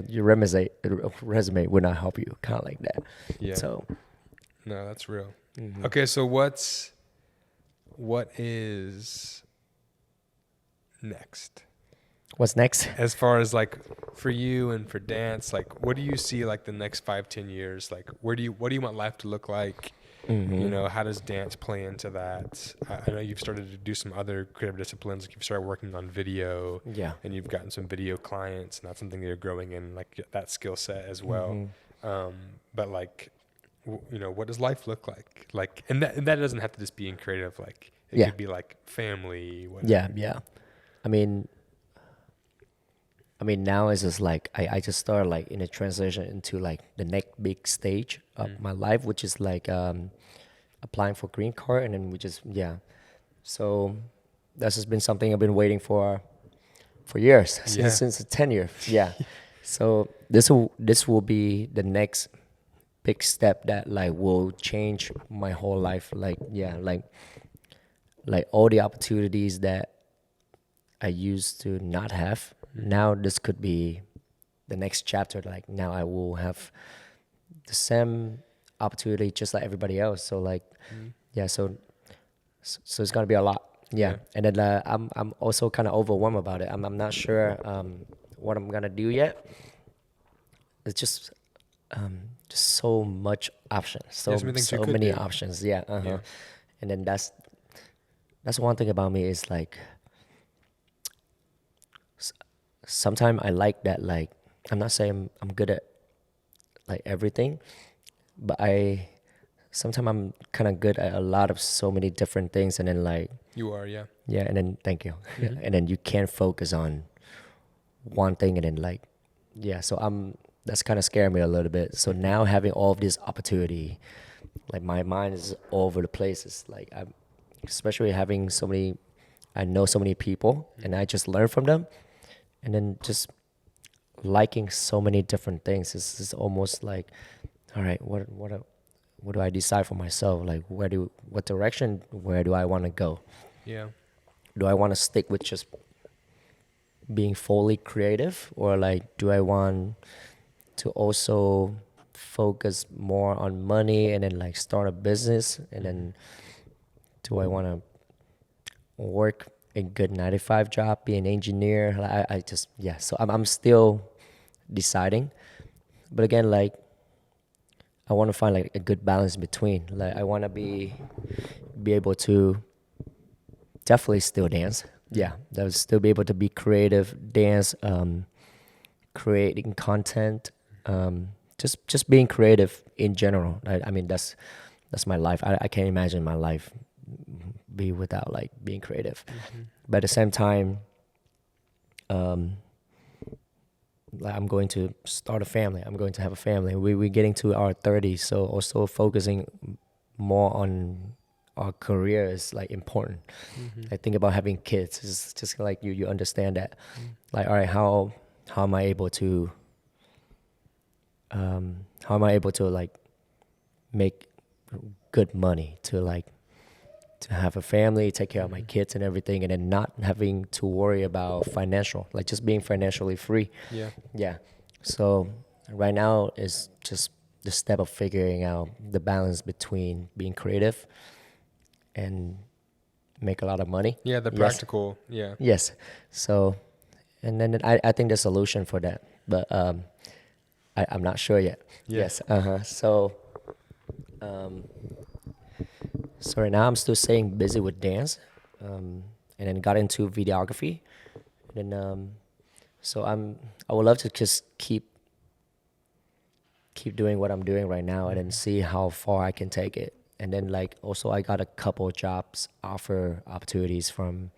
your resume would not help you, kind of like that. Yeah. So, No, that's real. mhm. Okay, so what is next? What's next? As far as like for you and for dance, like what do you see like the next 5-10 years? Like what do you want life to look like? You know, how does dance play into that? I know you've started to do some other creative disciplines. Like you've started working on video, Yeah. and you've gotten some video clients, and that's something that you're growing in, like that skill set as well. But like, you know, what does life look like? Like, and that doesn't have to just be in creative. Like, it Yeah. could be like family. Whatever. Yeah, yeah. I mean, now it's just like I just started like in a transition into like the next big stage of my life, which is like applying for green card, and then we just, yeah. So that's just been something I've been waiting for years, Yeah. since the 10 years. Yeah. So this will be the next big step that like will change my whole life. Like, yeah, like all the opportunities that I used to not have. Now this could be the next chapter. Like now I will have the same opportunity just like everybody else. So like, yeah. So it's gonna be a lot. Yeah. Yeah. And then I'm also kind of overwhelmed about it. I'm not sure what I'm gonna do yet. It's just so much options. So Yeah, so many things you could many do. options. Yeah. Yeah. And then that's one thing about me is like sometimes I like that, like I'm not saying I'm good at like everything, but sometimes I'm kind of good at a lot of so many different things, and then like, You are, yeah. yeah, and then thank you. Yeah, and then you can't focus on one thing, and then like, yeah, so that's kind of scaring me a little bit. So now having all of this opportunity, like my mind is all over the places. Like I'm, especially having so many, I know so many people, and I just learn from them, and then just liking so many different things. It's almost like, all right, what do I decide for myself? Like what direction, where do I want to go? Yeah. Do I want to stick with just being fully creative, or like do I want to also focus more on money and then like start a business, and then do I want to work a good 9 to 5 job, be an engineer? Like, I just, yeah. So I'm still deciding, but again, like I want to find like a good balance between. Like I want to be able to definitely still dance. Yeah, that would still be able to be creative, dance, creating content, just being creative in general. I mean that's my life. I can't imagine my life be without like being creative. But at the same time, like I'm going to start a family. I'm going to have a family. We're getting to our 30s, so also focusing more on our career is like important. I think about having kids. It's just like you understand that. Like, all right, how am I able to like make good money to like to have a family, take care of my kids and everything, and then not having to worry about financial, like just being financially free. Yeah. Yeah. So right now is just the step of figuring out the balance between being creative and make a lot of money. Yeah, the Yes. practical. Yeah. Yes. So, and then I think the solution for that, but I'm not sure yet. Yeah. Yes. So, um, so right now I'm still staying busy with dance, and then got into videography, and then so I would love to just keep doing what I'm doing right now, and then see how far I can take it. And then like also I got a couple jobs offer opportunities from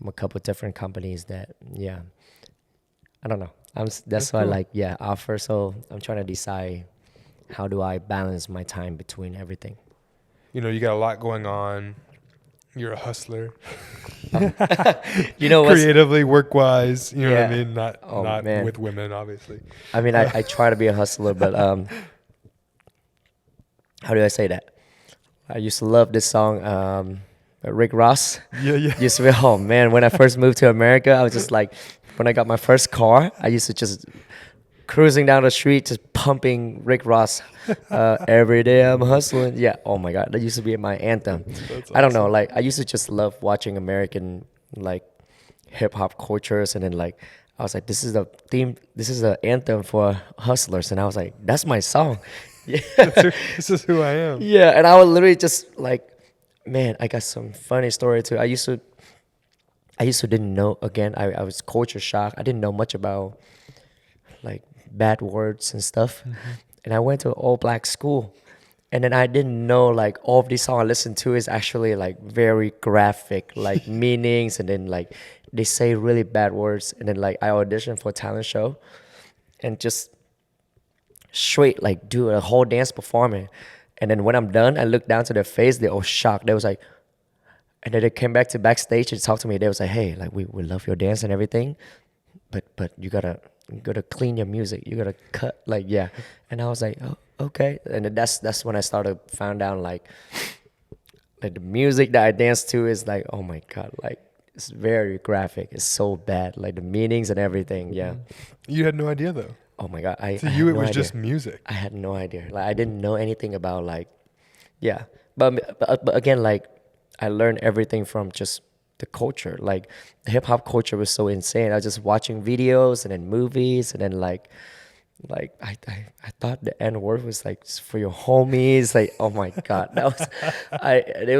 a couple different companies that I don't know. That's why cool. like offer. So I'm trying to decide how do I balance my time between everything. You got a lot going on. You're a hustler. You know what's Creatively, work-wise, you know what I Yeah. mean? Not Oh, not man. with women, obviously. I mean I try to be a hustler, but how do I say that? I used to love this song, Rick Ross. Yeah. Used to be, oh man, when I first moved to America, I was just like, when I got my first car, I used to just cruising down the street, just pumping Rick Ross. Every day I'm hustling. Yeah, oh my God, that used to be my anthem. That's I don't know, awesome. like I used to just love watching American like hip hop cultures, and then like I was like, this is the theme, this is the anthem for hustlers, and I was like, that's my song. Yeah. This is who I am. Yeah, and I would literally just like, man, I got some funny story too. I used to didn't know. Again, I was culture shock. I didn't know much about like bad words and stuff, and I went to an all black school, and then I didn't know like all of these songs I listened to is actually like very graphic, like meanings, and then like they say really bad words, and then like I auditioned for a talent show, and just straight like do a whole dance performance. And then when I'm done, I look down to their face, they're all shocked. They was like, and then they came back to backstage and talked to me. They was like, hey, like we love your dance and everything, but you gotta clean your music. You gotta cut like yeah. And I was like, oh, okay. And then that's when I started found out like the music that I dance to is like, oh my God, like it's very graphic. It's so bad. Like the meanings and everything. Yeah. You had no idea though. Oh my God. I To had you, it no was idea. just music. I had no idea. Like I didn't know anything about like, yeah. But again, like I learned everything from just the culture. Like the hip hop culture was so insane. I was just watching videos and then movies, and then like I thought the N word was like for your homies. Like oh my God, that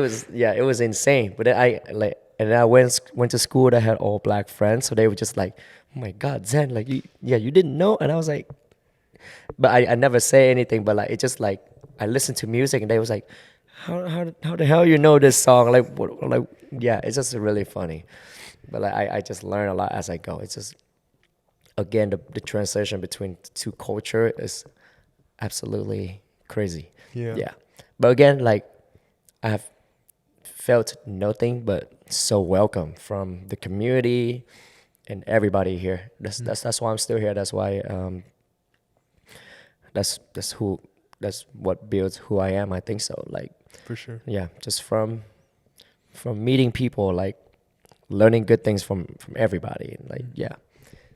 was it was insane. But then I like and then I went to school that had all black friends, so they were just like, oh my God, Zen, like you didn't know, and I was like. But I never say anything, but like it just like I listened to music and they was like, how the hell you know this song? Like what, like yeah, it's just really funny. But like I just learn a lot as I go. It's just again the transition between the two culture is absolutely crazy. Yeah. Yeah. But again, like I have felt nothing but so welcome from the community and everybody here. That's why I'm still here. That's why that's what builds who I am. I think so. Like For sure. yeah, just from meeting people, like learning good things from everybody. Like yeah.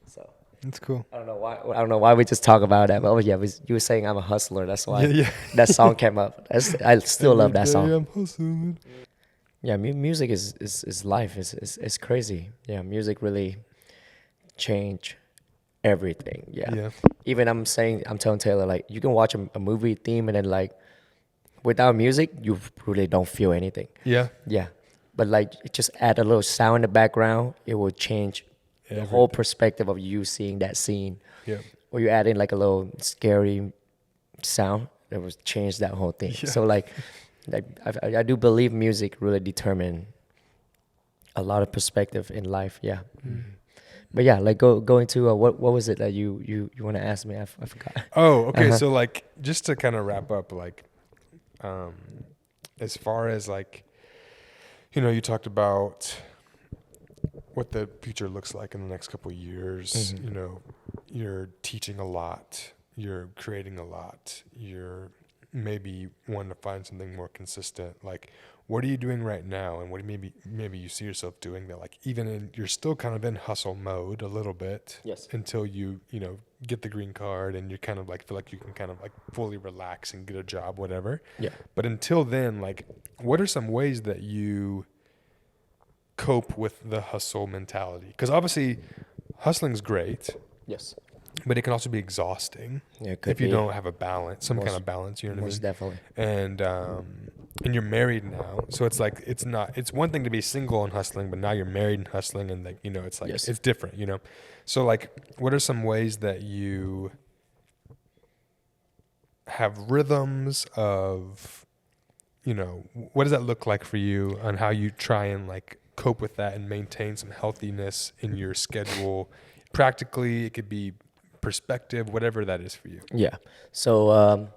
So That's cool. I don't know why we just talk about that. But oh yeah, you were saying I'm a hustler. That's why Yeah. that song came up. I still love that Every song. day I'm hustling. Yeah, music is life. It's crazy. Yeah, music really change everything. Yeah. Yeah. Even I'm telling Taylor like you can watch a movie theme and then like without music you really don't feel anything. Yeah. Yeah. But like just add a little sound in the background, it will change the whole Everything. perspective of you seeing that scene. Yeah. Or you add in like a little scary sound, it will change that whole thing. Yeah. So like I do believe music really determine a lot of perspective in life. Yeah. But yeah, like go into what was it that you want to ask me? I forgot. Oh, okay. Uh-huh. So like, just to kind of wrap up, like, um, as far as like, you talked about what the future looks like in the next couple of years. Mhm. You're teaching a lot. You're creating a lot. You're maybe wanting to find something more consistent. Like, what are you doing right now, and what maybe you see yourself doing that? Like, you're still kind of in hustle mode a little bit. Yes. Until you get the green card and you kind of like feel like you can kind of like fully relax and get a job, whatever. Yeah. But until then, like, what are some ways that you cope with the hustle mentality? Because obviously hustling's great, Yes. but it can also be exhausting Yeah, it could if you be. don't have a balance, some kind Most of balance, you know what I most mean? definitely. And you're married now, so it's like it's one thing to be single and hustling, but now you're married and hustling, and like, you know, it's like Yes. it's different, you know. So like, what are some ways that you have rhythms of, you know, what does that look like for you, on how you try and like cope with that and maintain some healthiness in your schedule? Practically, it could be perspective, whatever that is for you. Yeah. So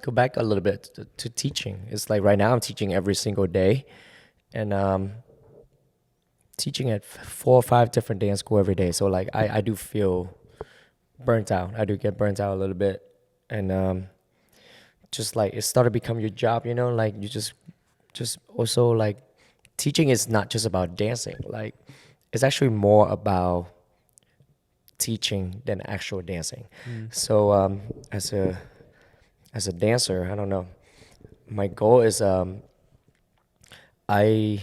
go back a little bit to teaching. It's like right now I'm teaching every single day, and teaching at 4 or 5 different dance school every day. So like I do feel burnt out. I do get burnt out a little bit, and just like it started to become your job. You know, like you just also like teaching is not just about dancing. Like it's actually more about teaching than actual dancing. So as a dancer, I don't know. My goal is I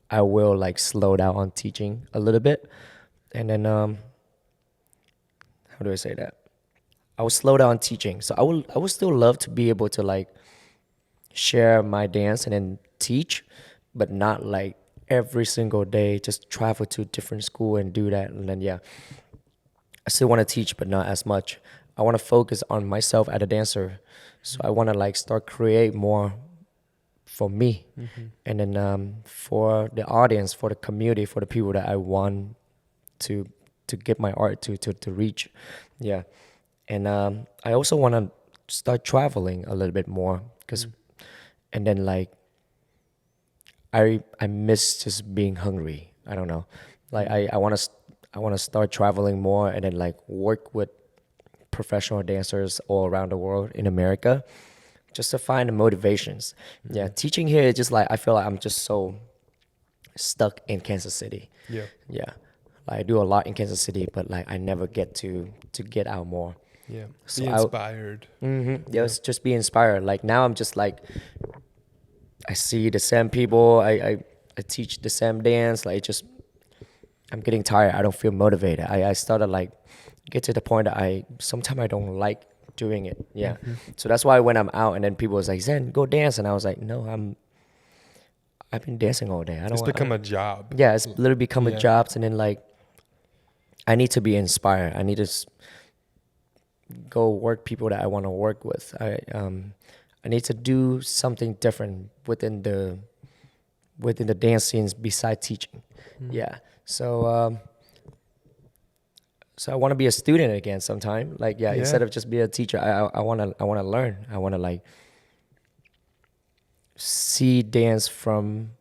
I will like slow down on teaching a little bit, and then how do I say that? I will slow down teaching. So I would still love to be able to like share my dance and then teach, but not like every single day just travel to different school and do that. And then yeah, I still want to teach, but not as much. I want to focus on myself as a dancer. So I want to like start create more for me, and then for the audience, for the community, for the people that I want to get my art to reach. Yeah, and I also want to start traveling a little bit more, because and then like I miss just being hungry. I don't know, like I want to start traveling more, and then like work with professional dancers all around the world in America, just to find the motivations. Yeah, teaching here is just like I feel like I'm just so stuck in Kansas City. Yeah. Yeah, like I do a lot in Kansas City, but like I never get to get out more. Yeah. So Be inspired. yeah, it's just be inspired. Like now I'm just like I see the same people. I teach the same dance. Like just I'm getting tired. I don't feel motivated. I started like get to the point that I sometimes I don't like doing it. Yeah. So that's why when I'm out and then people was like, Zen, go dance, and I was like, no, I've been dancing all day. I don't. It's become a job. Yeah, it's literally become a Yeah. job, and then like I need to be inspired. I need to go work people that I want to work with. I need to do something different within the dance scenes besides teaching. Yeah. So so I want to be a student again sometime. Like yeah, Yeah. instead of just be a teacher, I wanna learn. I wanna like see dance from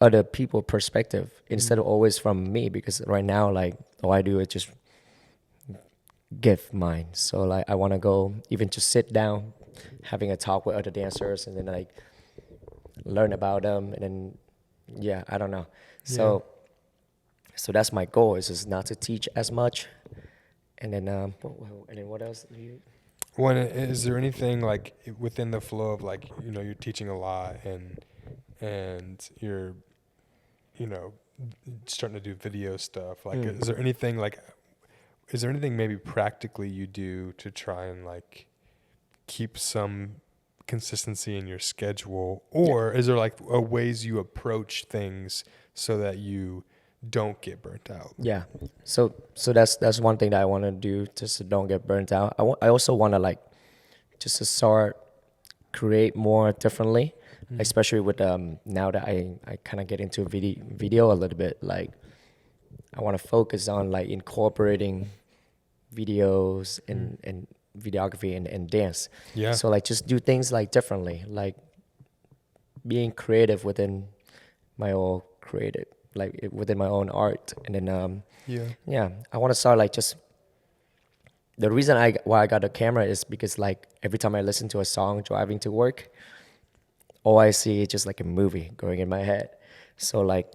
other people perspective instead of always from me, because right now like all I do is just give mine. So like I want to go even just sit down having a talk with other dancers, and then like learn about them, and then yeah, I don't know. So so that's my goal, is just not to teach as much, and then and then what else do you Is there anything like within the flow of like, you know, you're teaching a lot and you're, you know, starting to do video stuff. Like, is there anything maybe practically you do to try and like keep some consistency in your schedule, or is there like ways you approach things so that you don't get burnt out? Yeah. So that's one thing that I want to do, just to don't get burnt out. I also want to like just to start create more differently, especially with now that I kind of get into video a little bit. Like I want to focus on like incorporating videos and videography and dance. Yeah. So like just do things like differently, like being creative within my own creative, like within my own art, and then yeah, I want to start like just the reason why I got a camera is because like every time I listen to a song driving to work, all I see is just like a movie going in my head. So like,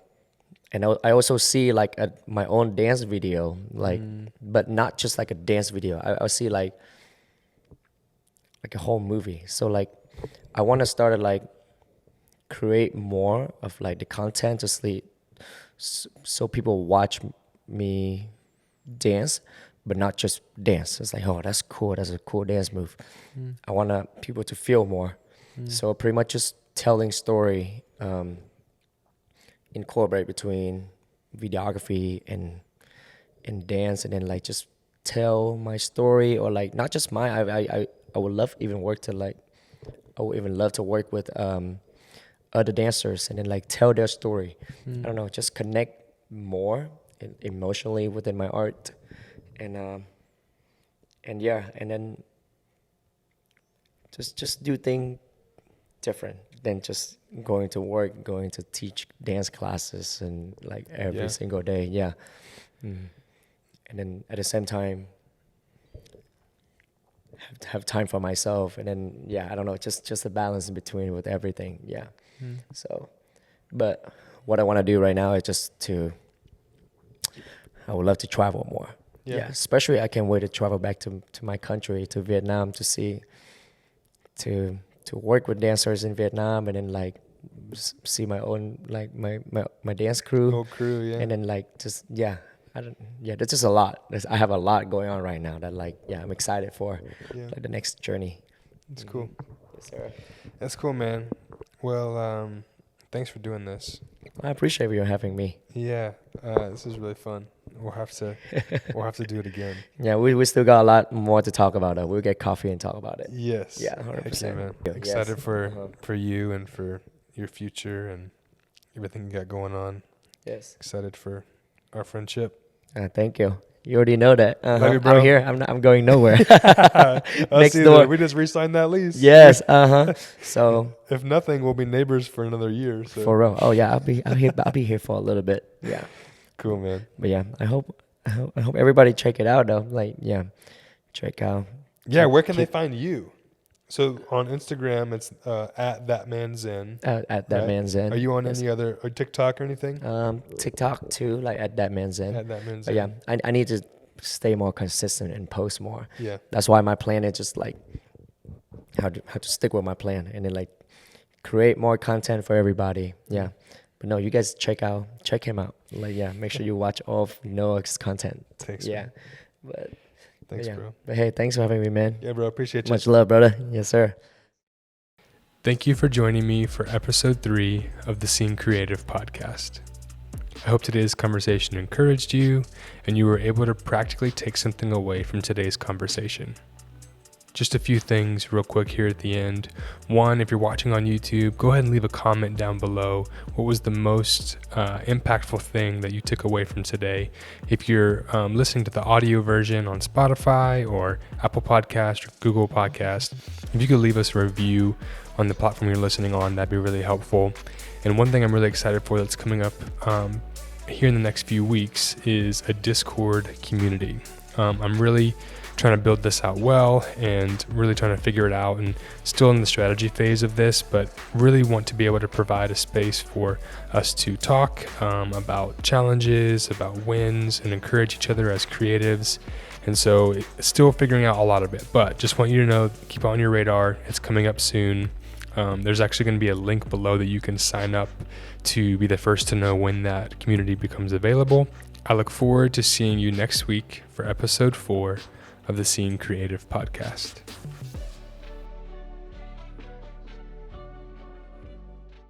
and I also see like my own dance video, like, but not just like a dance video. I see like a whole movie. So like, I want to start like create more of like the content so people watch me dance, but not just dance. It's like, oh, that's cool. That's a cool dance move. I want people to feel more. So pretty much just telling story, incorporate between videography and dance, and then like just tell my story, or like not just mine. I would love even work to like I would even love to work with other dancers and then like tell their story. I don't know, just connect more emotionally within my art, and yeah, and then just do things different than just going to work, going to teach dance classes and like every single day. Yeah. And then at the same time have time for myself, and then I don't know, just a balance in between with everything. So, but what I want to do right now is I would love to travel more. Especially I can't wait to travel back to my country, to Vietnam, to see to work with dancers in Vietnam, and then like see my own like my dance crew. Whole crew, And then like just there's just a lot. I have a lot going on right now that like I'm excited for like the next journey. That's cool. Yes, sir. That's cool, man. Well, thanks for doing this. I appreciate you having me. Yeah, this is really fun. We'll have to do it again. Yeah, we still got a lot more to talk about. We'll get coffee and talk about it. Yes. Yeah, 100%. Okay, man. Yes. Excited for you and for your future and everything you got going on. Yes. Excited for our friendship. Thank you. You already know that. Love you, bro. I'm here. I'm going nowhere. Next door. We just re-signed that lease. Yes. So if nothing, we'll be neighbors for another year. So. For real. Oh yeah, I'll be here for a little bit. Yeah. Cool, man. But yeah, I hope everybody check it out though. Like check out. Yeah, where can they find you? So on Instagram, it's at that man Zen. At that man Zen. Are you on any other or TikTok or anything? TikTok too, like at that man Zen. At that man Zen. But yeah, I need to stay more consistent and post more. Yeah. That's why my plan is just like how to stick with my plan, and then like create more content for everybody. Yeah. But no, you guys check him out. Like make sure you watch all of Noah's content. Thanks. Yeah. Man. But thanks, bro. But hey, thanks for having me, man. Yeah, bro. Appreciate you. Much love, brother. Yes, sir. Thank you for joining me for episode 3 of the Scene Creative podcast. I hope today's conversation encouraged you and you were able to practically take something away from today's conversation. Just a few things real quick here at the end. One, if you're watching on YouTube, go ahead and leave a comment down below. What was the most impactful thing that you took away from today? If you're listening to the audio version on Spotify or Apple Podcast or Google Podcast, if you could leave us a review on the platform you're listening on, that'd be really helpful. And one thing I'm really excited for that's coming up here in the next few weeks is a Discord community. I'm really trying to build this out well and really trying to figure it out, and still in the strategy phase of this, but really want to be able to provide a space for us to talk about challenges, about wins, and encourage each other as creatives. And so still figuring out a lot of it, but just want you to know, keep it on your radar. It's coming up soon. There's actually going to be a link below that you can sign up to be the first to know when that community becomes available. I look forward to seeing you next week for episode 4 of the Scene Creative podcast.